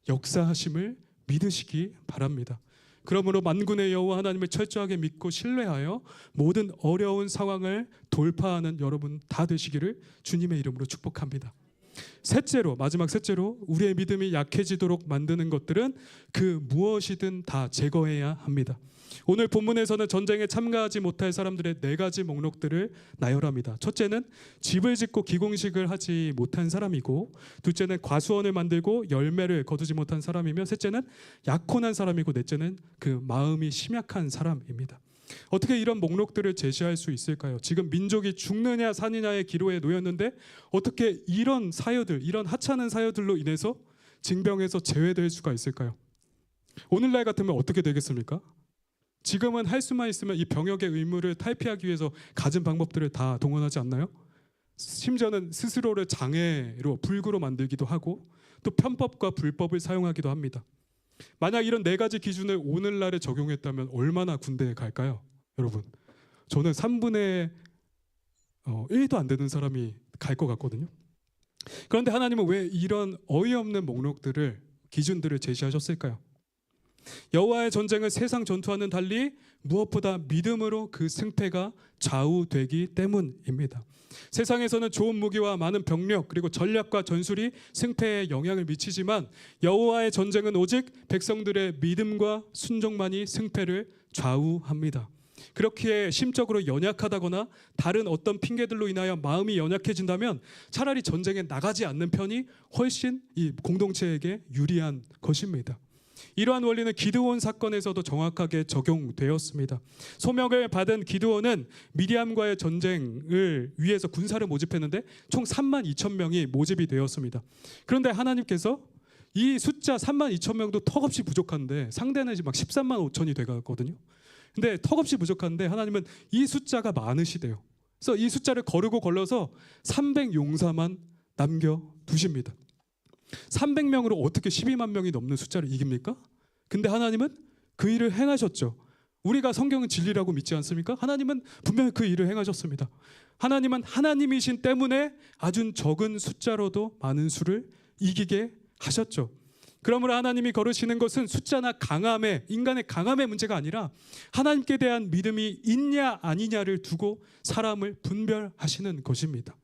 역사하심을 믿으시기 바랍니다. 그러므로 만군의 여호와 하나님을 철저하게 믿고 신뢰하여 모든 어려운 상황을 돌파하는 여러분 다 되시기를 주님의 이름으로 축복합니다. 마지막 셋째로 우리의 믿음이 약해지도록 만드는 것들은 그 무엇이든 다 제거해야 합니다. 오늘 본문에서는 전쟁에 참가하지 못할 사람들의 4가지 목록들을 나열합니다. 첫째는 집을 짓고 기공식을 하지 못한 사람이고, 둘째는 과수원을 만들고 열매를 거두지 못한 사람이며, 셋째는 약혼한 사람이고, 넷째는 그 마음이 심약한 사람입니다. 어떻게 이런 목록들을 제시할 수 있을까요? 지금 민족이 죽느냐 사느냐의 기로에 놓였는데 어떻게 이런 사유들, 이런 하찮은 사유들로 인해서 징병에서 제외될 수가 있을까요? 오늘날 같으면 어떻게 되겠습니까? 지금은 할 수만 있으면 이 병역의 의무를 탈피하기 위해서 가진 방법들을 다 동원하지 않나요? 심지어는 스스로를 장애로 불구로 만들기도 하고 또 편법과 불법을 사용하기도 합니다. 만약 이런 4가지 기준을 오늘날에 적용했다면 얼마나 군대에 갈까요? 여러분, 저는 3분의 1도 안 되는 사람이 갈 것 같거든요. 그런데 하나님은 왜 이런 어이없는 목록들을, 기준들을 제시하셨을까요? 여호와의 전쟁은 세상 전투와는 달리 무엇보다 믿음으로 그 승패가 좌우되기 때문입니다. 세상에서는 좋은 무기와 많은 병력 그리고 전략과 전술이 승패에 영향을 미치지만 여호와의 전쟁은 오직 백성들의 믿음과 순종만이 승패를 좌우합니다. 그렇기에 심적으로 연약하다거나 다른 어떤 핑계들로 인하여 마음이 연약해진다면 차라리 전쟁에 나가지 않는 편이 훨씬 이 공동체에게 유리한 것입니다. 이러한 원리는 기드온 사건에서도 정확하게 적용되었습니다. 소명을 받은 기드온은 미디암과의 전쟁을 위해서 군사를 모집했는데 총 32,000명이 모집이 되었습니다. 그런데 하나님께서 이 숫자 32,000명도 턱없이 부족한데 상대는 막 13만 5천이 돼가거든요. 근데 턱없이 부족한데 하나님은 이 숫자가 많으시대요. 그래서 이 숫자를 거르고 걸러서 300용사만 남겨두십니다. 300명으로 어떻게 12만 명이 넘는 숫자를 이깁니까? 근데 하나님은 그 일을 행하셨죠. 우리가 성경은 진리라고 믿지 않습니까? 하나님은 분명히 그 일을 행하셨습니다. 하나님은 하나님이신 때문에 아주 적은 숫자로도 많은 수를 이기게 하셨죠. 그러므로 하나님이 거르시는 것은 숫자나 강함의, 인간의 강함의 문제가 아니라 하나님께 대한 믿음이 있냐 아니냐를 두고 사람을 분별하시는 것입니다.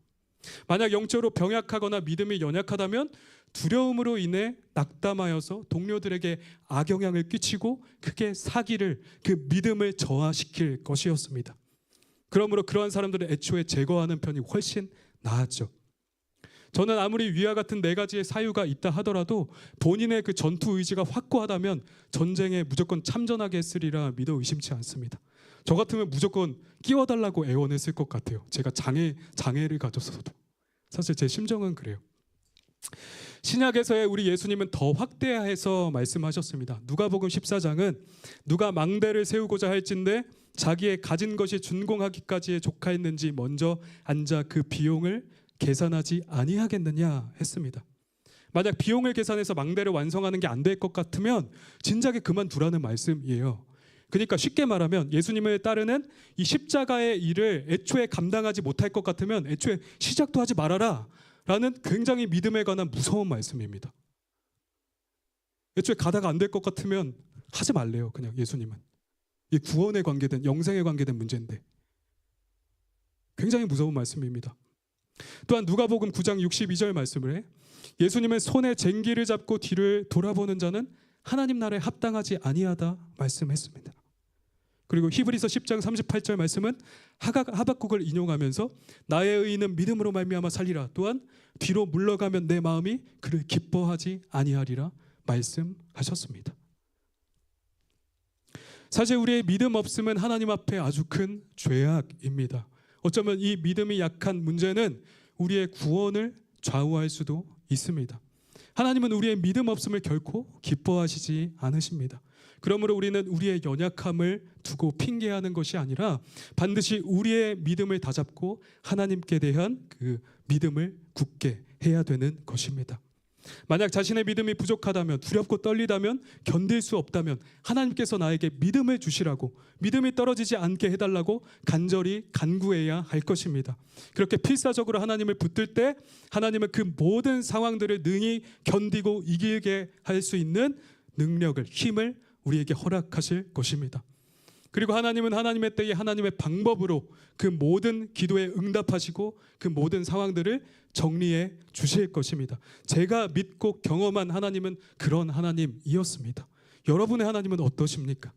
만약 영적으로 병약하거나 믿음이 연약하다면 두려움으로 인해 낙담하여서 동료들에게 악영향을 끼치고 크게 사기를, 그 믿음을 저하시킬 것이었습니다. 그러므로 그러한 사람들을 애초에 제거하는 편이 훨씬 나았죠. 저는 아무리 위와 같은 4가지의 사유가 있다 하더라도 본인의 그 전투 의지가 확고하다면 전쟁에 무조건 참전하게 했으리라 믿어 의심치 않습니다. 저 같으면 무조건 끼워달라고 애원했을 것 같아요. 제가 장애를 가졌어도. 사실 제 심정은 그래요. 신약에서의 우리 예수님은 더 확대해서 말씀하셨습니다. 누가복음 14장은 누가 망대를 세우고자 할진대 자기의 가진 것이 준공하기까지에 족하였는지 먼저 앉아 그 비용을 계산하지 아니하겠느냐 했습니다. 만약 비용을 계산해서 망대를 완성하는 게 안 될 것 같으면 진작에 그만두라는 말씀이에요. 그러니까 쉽게 말하면 예수님을 따르는 이 십자가의 일을 애초에 감당하지 못할 것 같으면 애초에 시작도 하지 말아라 라는 굉장히 믿음에 관한 무서운 말씀입니다. 애초에 가다가 안 될 것 같으면 하지 말래요. 그냥 예수님은. 이 구원에 관계된, 영생에 관계된 문제인데 굉장히 무서운 말씀입니다. 또한 누가복음 9장 62절 말씀을 해 예수님은 손에 쟁기를 잡고 뒤를 돌아보는 자는 하나님 나라에 합당하지 아니하다 말씀했습니다. 그리고 히브리서 10장 38절 말씀은 하박국을 인용하면서 나의 의인은 믿음으로 말미암아 살리라. 또한 뒤로 물러가면 내 마음이 그를 기뻐하지 아니하리라 말씀하셨습니다. 사실 우리의 믿음 없음은 하나님 앞에 아주 큰 죄악입니다. 어쩌면 이 믿음이 약한 문제는 우리의 구원을 좌우할 수도 있습니다. 하나님은 우리의 믿음 없음을 결코 기뻐하시지 않으십니다. 그러므로 우리는 우리의 연약함을 두고 핑계하는 것이 아니라 반드시 우리의 믿음을 다잡고 하나님께 대한 그 믿음을 굳게 해야 되는 것입니다. 만약 자신의 믿음이 부족하다면, 두렵고 떨리다면, 견딜 수 없다면 하나님께서 나에게 믿음을 주시라고, 믿음이 떨어지지 않게 해달라고 간절히 간구해야 할 것입니다. 그렇게 필사적으로 하나님을 붙들 때 하나님은 그 모든 상황들을 능히 견디고 이기게 할 수 있는 능력을, 힘을 우리에게 허락하실 것입니다. 그리고 하나님은 하나님의 때에 하나님의 방법으로 그 모든 기도에 응답하시고 그 모든 상황들을 정리해 주실 것입니다. 제가 믿고 경험한 하나님은 그런 하나님이었습니다. 여러분의 하나님은 어떠십니까?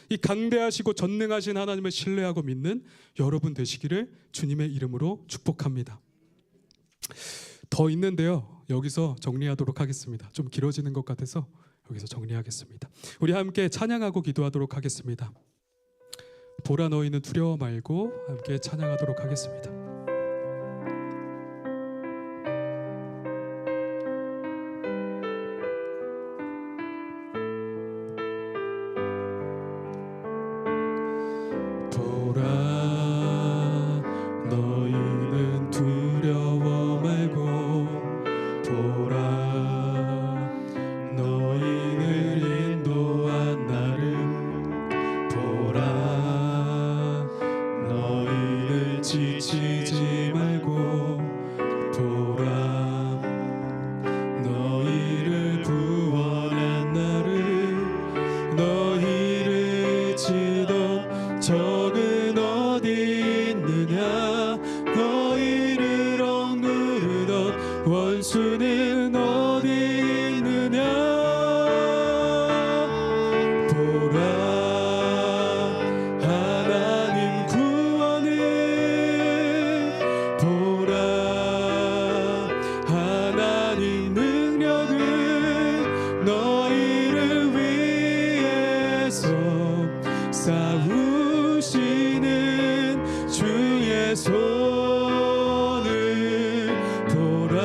이 강대하시고 전능하신 하나님을 신뢰하고 믿는 여러분 되시기를 주님의 이름으로 축복합니다. 더 있는데요. 여기서 정리하도록 하겠습니다. 좀 길어지는 것 같아서 여기서 정리하겠습니다. 우리 함께 찬양하고 기도하도록 하겠습니다. 보라 너희는 두려워 말고 함께 찬양하도록 하겠습니다. 보라 너희는 두려워 말고 보라 지치지 말고 보라 너희를 구원한 나를 너희를 치던 적은 어디 있느냐 너희를 억누르던 원수는 어디 있느냐 보라 싸우시는 주의 손을 보라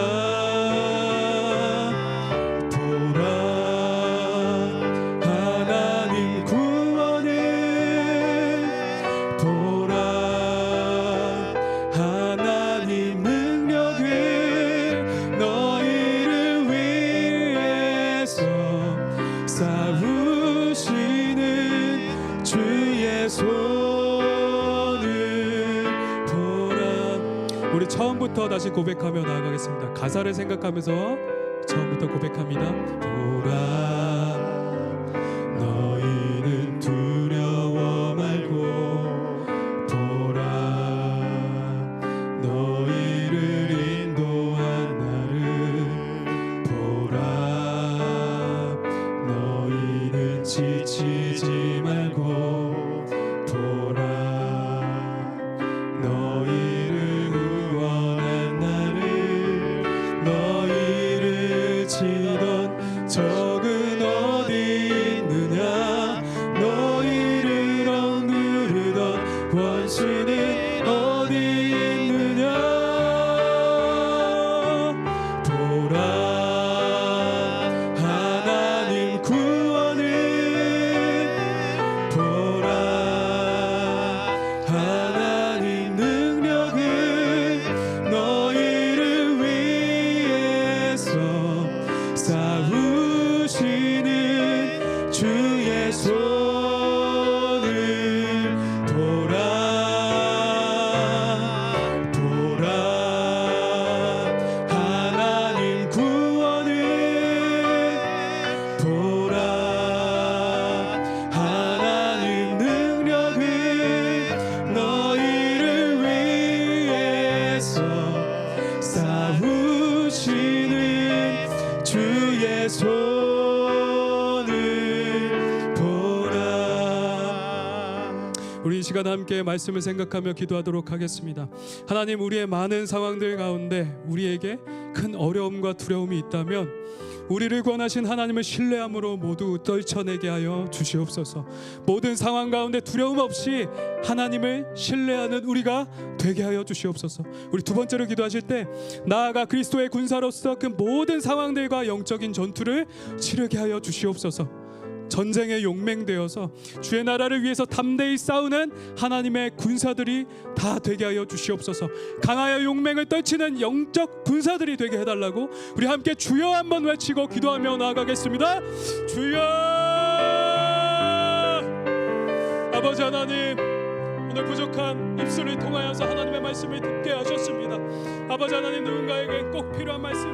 보라 하나님 구원을 보라 하나님 능력을 너희를 위해서 싸우시는 주의 손을 보라. 우리 처음부터 다시 고백하며 나아가겠습니다. 가사를 생각하면서 처음부터 고백합니다. 보라 너희는 두려워 말고 보라 너희를 인도한 나를 보라 너희는 지치지 말고 보라 너희를 구원한 나를 너희를 치던 적은 어디 있느냐 너희를 억누르던 원수는 어디 있느냐 보라 주의 손을 보라. 우리 이 시간 함께 말씀을 생각하며 기도하도록 하겠습니다. 하나님, 우리의 많은 상황들 가운데 우리에게 큰 어려움과 두려움이 있다면 우리를 구원하신 하나님을 신뢰함으로 모두 떨쳐내게 하여 주시옵소서. 모든 상황 가운데 두려움 없이 하나님을 신뢰하는 우리가 되게 하여 주시옵소서. 우리 두 번째로 기도하실 때 나아가 그리스도의 군사로서 그 모든 상황들과 영적인 전투를 치르게 하여 주시옵소서. 전쟁에 용맹되어서 주의 나라를 위해서 담대히 싸우는 하나님의 군사들이 다 되게 하여 주시옵소서. 강하여 용맹을 떨치는 영적 군사들이 되게 해달라고 우리 함께 주여 한번 외치고 기도하며 나아가겠습니다. 주여. 아버지 하나님, 오늘 부족한 입술을 통하여서 하나님의 말씀을 듣게 하셨습니다. 아버지 하나님, 누군가에게 꼭 필요한 말씀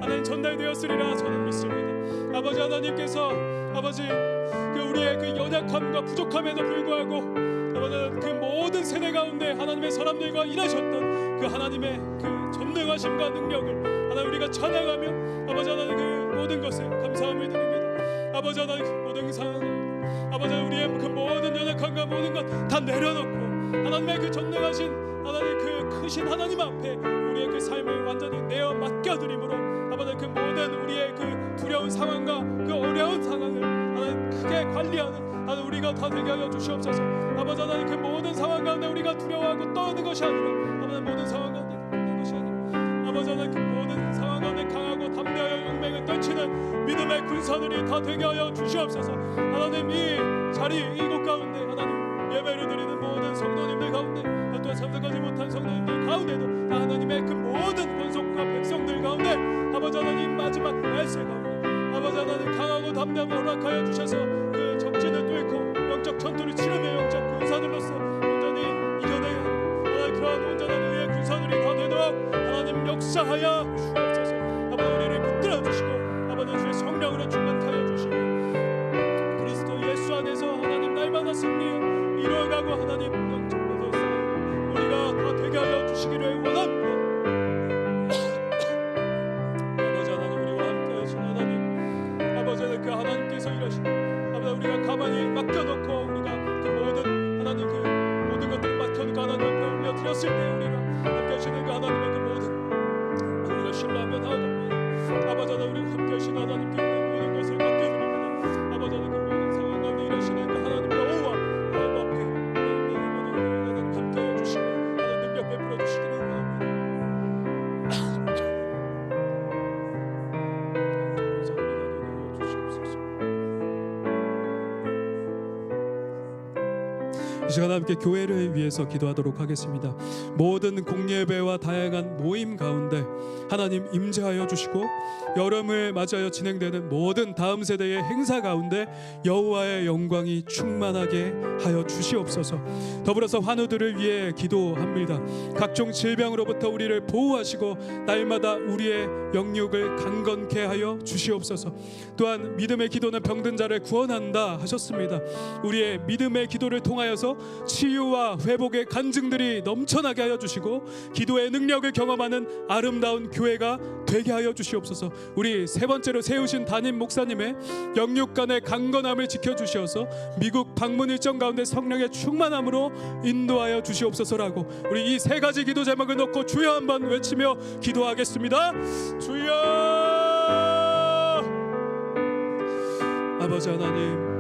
하나님 전달되었으리라 저는 믿습니다. 아버지 하나님께서 아버지 우리의 그 연약함과 부족함에도 불구하고 아버지 그 모든 세대 가운데 하나님의 사람들과 일하셨던 그 하나님의 그 전능하심과 능력을 하나님 우리가 찬양하며 아버지 하나님 그 모든 것을 감사함을 드립니다. 아버지 하나님 그 모든 상황 아버지 우리의 그 모든 연약함과 모든 것 다 내려놓고 하나님의 그 전능하신 하나님 그 크신 하나님 앞에 우리의 그 삶을 완전히 내어 맡겨드림으로 아버지 그 모든 우리의 그 두려운 상황과 그 어려운 상황을 하나님 크게 관리하는 하나님 우리가 다 되게 하여 주시옵소서. 아버지 하나님 그 모든 상황 가운데 우리가 두려워하고 떠는 것이 아니라 아버지 모든 상황 가운데 떠는 것이 아니라 아버지 하나님 그 모든 상황 가운데 강하고 담대하여 용맹을 떨치는 믿음의 군사들이 다 되게 하여 주시옵소서. 하나님 이 자리 이곳 가운데 하나님 예배를 드리는 모든 성도님들 가운데 또한 참석하지 못한 성도님들 가운데도 다 하나님의 그 모든 권속과 백성들 가운데 아버지 하나님 마지막 날새 가운데 아버지 하나님 강하고 담대함을 허락하여 주셔서 그 적진을 뚫고 영적 전투를 치르며 영적 군사들로서 온전히 이겨내야 하나님 그러한 온전한 의의 군사들이 다 되도록 하나님 역사하여 주옵소서. 아버지 우리를 붙들어 주시고 아버지 주의 성령으로 충만하여 주시고 그리스도 예수 안에서 하나님 날마다 승리 이루어가고 하나님 영적으로서 우리가 다 되게 하여 주시기를 원합니다. 아버지 하나님 우리와 함께 하신 하나님 아버지 그 하나님께서 일하시고 아버지 우리가 가만히 맡겨놓고 우리가 그 모든 하나님 그 모든 것들을 맡겨놓고 하나님 앞에 올려드렸을 때 우리가 함께 하시는 그 하나님의 그 모든 우리가 신뢰하며 나아갑니다. 아버지 하나님 우리가 함께 하신 하나님께 모든 것을 맡겨드립니다. 아버지 하나님 그 모든 상황 가운데 일하시는 그 하나님 여호와 이 시간 함께 교회를 위해서 기도하도록 하겠습니다. 모든 공예배와 다양한 모임 가운데 하나님 임재하여 주시고 여름을 맞이하여 진행되는 모든 다음 세대의 행사 가운데 여호와의 영광이 충만하게 하여 주시옵소서. 더불어서 환우들을 위해 기도합니다. 각종 질병으로부터 우리를 보호하시고 날마다 우리의 영육을 강건케 하여 주시옵소서. 또한 믿음의 기도는 병든 자를 구원한다 하셨습니다. 우리의 믿음의 기도를 통하여서 치유와 회복의 간증들이 넘쳐나게 하여 주시고 기도의 능력을 경험하는 아름다운 교회가 되게 하여 주시옵소서. 우리 세 번째로 세우신 담임 목사님의 영육간의 강건함을 지켜주시어서 미국 방문 일정 가운데 성령의 충만함으로 인도하여 주시옵소서라고 우리 이 세 가지 기도 제목을 놓고 주여 한번 외치며 기도하겠습니다. 주여. 아버지 하나님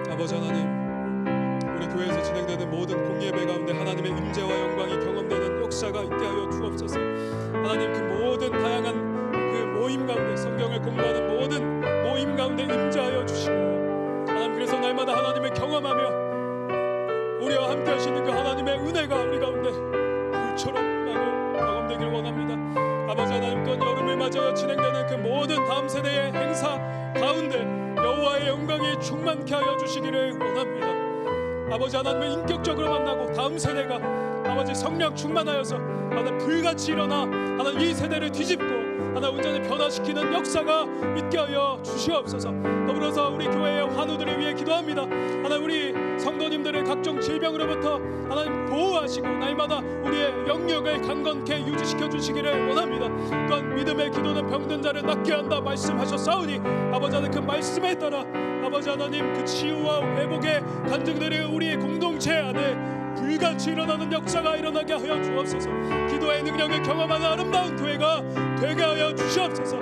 아버지 하나님 우리 교회에서 진행되는 모든 공예배 가운데 하나님의 임재와 영광이 경험되는 역사가 있게 하여 주옵소서. 하나님 그 모든 다양한 그 모임 가운데 성경을 공부하는 모든 모임 가운데 임재하여 주시고 하나님 그래서 날마다 하나님을 경험하며 우리와 함께 하시는 그 하나님의 은혜가 우리 가운데 불처럼 임하고 경험되길 원합니다. 아버지 하나님 또한 여름을 맞이하여 진행되는 그 모든 다음 세대의 행사 가운데 여호와의 영광이 충만케 하여 주시기를 원합니다. 아버지 하나님을 인격적으로 만나고 다음 세대가 아버지 성령 충만하여서 하나님 불같이 일어나 하나님 이 세대를 뒤집고 하나님 온전히 변화시키는 역사가 있게 하여 주시옵소서. 더불어서 우리 교회의 환우들을 위해 기도합니다. 하나님 우리 성도님들을 각종 질병으로부터 하나님 보호하시고 날마다 우리의 영역을 강건케 유지시켜 주시기를 원합니다. 또한 믿음의 기도는 병든 자를 낫게 한다 말씀하셨사오니 아버지 하나님 그 말씀에 따라 아버지 하나님 그 치유와 회복의 간증들이 우리의 공동체 안에 불같이 일어나는 역사가 일어나게 하여 주옵소서. 기도의 능력을 경험하는 아름다운 교회가 되게 하여 주시옵소서.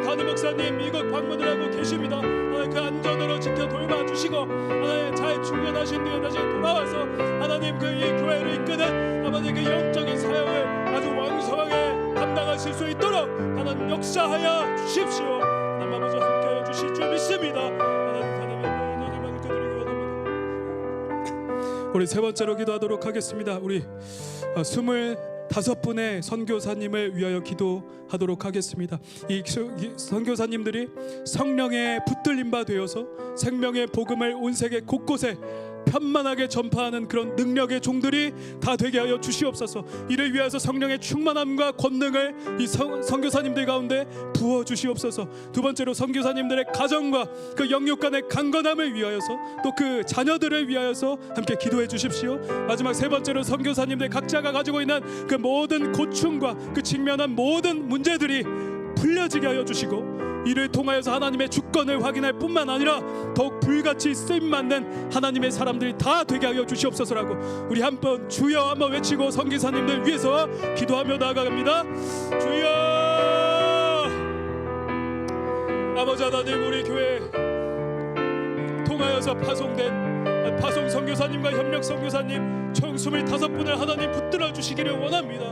담임 목사님 이곳 방문을 하고 계십니다. 하나님 그 안전으로 지켜 돌봐주시고 하나님 잘 충전하신 뒤에 다시 돌아와서 하나님 그 이 교회를 이끄는 아버지 그 영적인 사역을 아주 왕성하게 감당하실 수 있도록 하나님 역사하여 주십시오. 하나님 아버지 함께하여 주실 줄 믿습니다. 하나님의 은혜만 그들에게 원합니다. 우리 세 번째로 기도하도록 하겠습니다. 우리 25분의 선교사님을 위하여 기도하도록 하겠습니다. 이 선교사님들이 성령의 붙들림 바 되어서 생명의 복음을 온 세계 곳곳에 편만하게 전파하는 그런 능력의 종들이 다 되게 하여 주시옵소서. 이를 위해서 성령의 충만함과 권능을 이 선교사님들 가운데 부어 주시옵소서. 두 번째로 선교사님들의 가정과 그 영육 간의 강건함을 위하여서 또 그 자녀들을 위하여서 함께 기도해 주십시오. 마지막 세 번째로 선교사님들 각자가 가지고 있는 그 모든 고충과 그 직면한 모든 문제들이 풀려지게 하여 주시고 이를 통하여서 하나님의 주권을 확인할 뿐만 아니라 더욱 불같이 쓰임받는 하나님의 사람들이 다 되게 하여 주시옵소서라고 우리 한번 주여 한번 외치고 선교사님들 위해서 기도하며 나아갑니다. 주여. 아버지 하나님 우리 교회 통하여서 파송된 파송 선교사님과 협력 선교사님 총 25분을 하나님 붙들어 주시기를 원합니다.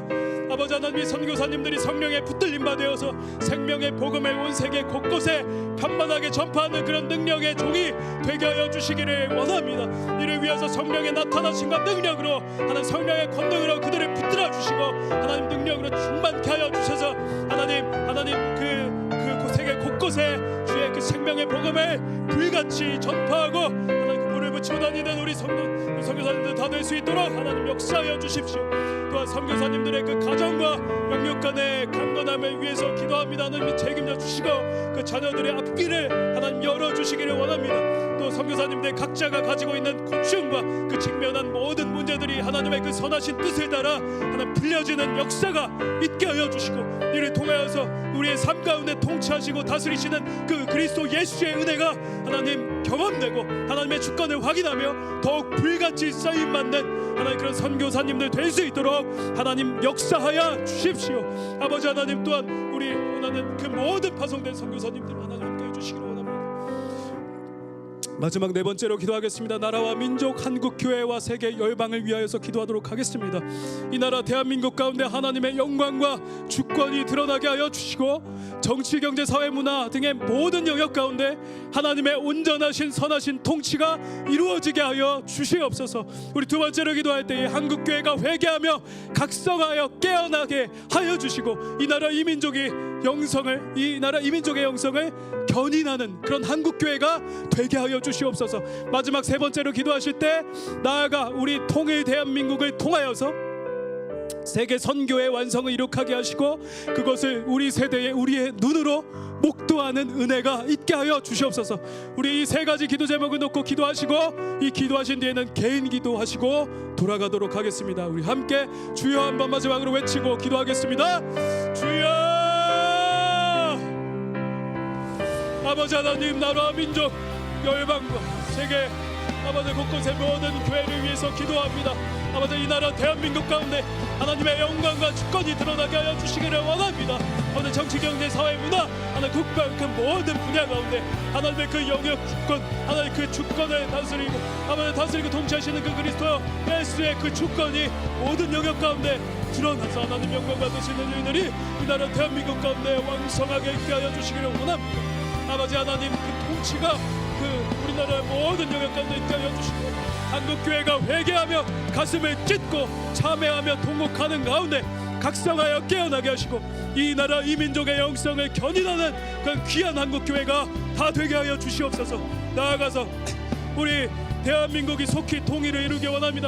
아버지 하나님 선교사님들이 성령에 붙들림 바 되어서 생명의 복음을 온 세계 곳곳에 편만하게 전파하는 그런 능력의 종이 되게 하여 주시기를 원합니다. 이를 위해서 성령의 나타나심과 능력으로 하나님 성령의 권능으로 그들을 붙들어 주시고 하나님 능력으로 충만케 하여 주셔서 하나님 그 세계 곳곳에 주의 그 생명의 복음을 불같이 전파하고 하나님 그 불을 붙이고 다니는 우리 선교사님들 다 될 수 있도록 하나님 역사하여 주십시오. 또한 선교사님들의 그 가정과 영육 간의 강건함을 위해서 기도합니다. 하나님 책임져 주시고 그 자녀들의 앞길을 하나님 열어주시기를 원합니다. 또 선교사님들 각자가 가지고 있는 고충과 그 직면한 모든 문제들이 하나님의 그 선하신 뜻을 따라 하나님 풀려지는 역사가 있게 하여 주시고 이를 통하여서 우리의 삶 가운데 통치하시고 다스리시는 그 그리스도 예수의 은혜가 하나님 경험되고 하나님의 주권을 확인하며 더욱 불같이 쓰임받는 하나님 그런 선교사님들 될 수 있도록 하나님 역사하여 주십시오. 아버지 하나님 또한 우리 원하는 그 모든 파송된 선교사님들 하나님 함께해 주시기를 원합니다. 마지막 네 번째로 기도하겠습니다. 나라와 민족 한국교회와 세계 열방을 위하여서 기도하도록 하겠습니다. 이 나라 대한민국 가운데 하나님의 영광과 주권이 드러나게 하여 주시고 정치, 경제, 사회, 문화 등의 모든 영역 가운데 하나님의 온전하신 선하신 통치가 이루어지게 하여 주시옵소서. 우리 두 번째로 기도할 때 한국교회가 회개하며 각성하여 깨어나게 하여 주시고 이 나라 이민족의 영성을 견인하는 그런 한국교회가 되게 하여 주시옵소서. 마지막 세 번째로 기도하실 때 나아가 우리 통일 대한민국을 통하여서 세계 선교의 완성을 이룩하게 하시고 그것을 우리 세대의 우리의 눈으로 목도하는 은혜가 있게 하여 주시옵소서. 우리 이 세 가지 기도 제목을 놓고 기도하시고 이 기도하신 뒤에는 개인 기도하시고 돌아가도록 하겠습니다. 우리 함께 주여 한번 마지막으로 외치고 기도하겠습니다. 주여. 아버지 하나님 나라와 민족 열방과 세계 아버지 곳곳의 모든 교회를 위해서 기도합니다. 아버지 이 나라 대한민국 가운데 하나님의 영광과 주권이 드러나게 하여 주시기를 원합니다. 아버지 정치, 경제, 사회, 문화 하나님 국방 그 모든 분야 가운데 하나님의 그 영역 주권 하나님 그 주권을 다스리고 아버지 다스리고 통치하시는 그 그리스도 예수의 그 주권이 모든 영역 가운데 드러나서 하나님 영광 받으시는 일들이 이 나라 대한민국 가운데 왕성하게 있게 하여 주시기를 원합니다. 아버지 하나님 그 통치가 그 우리나라의 모든 영역 가운데 있게 하여 주시고 한국교회가 회개하며 가슴을 찢고 참회하며 통곡하는 가운데 각성하여 깨어나게 하시고 이 나라 이 민족의 영성을 견인하는 그런 귀한 한국교회가 다 되게 하여 주시옵소서. 나아가서 우리 대한민국이 속히 통일을 이루기 원합니다.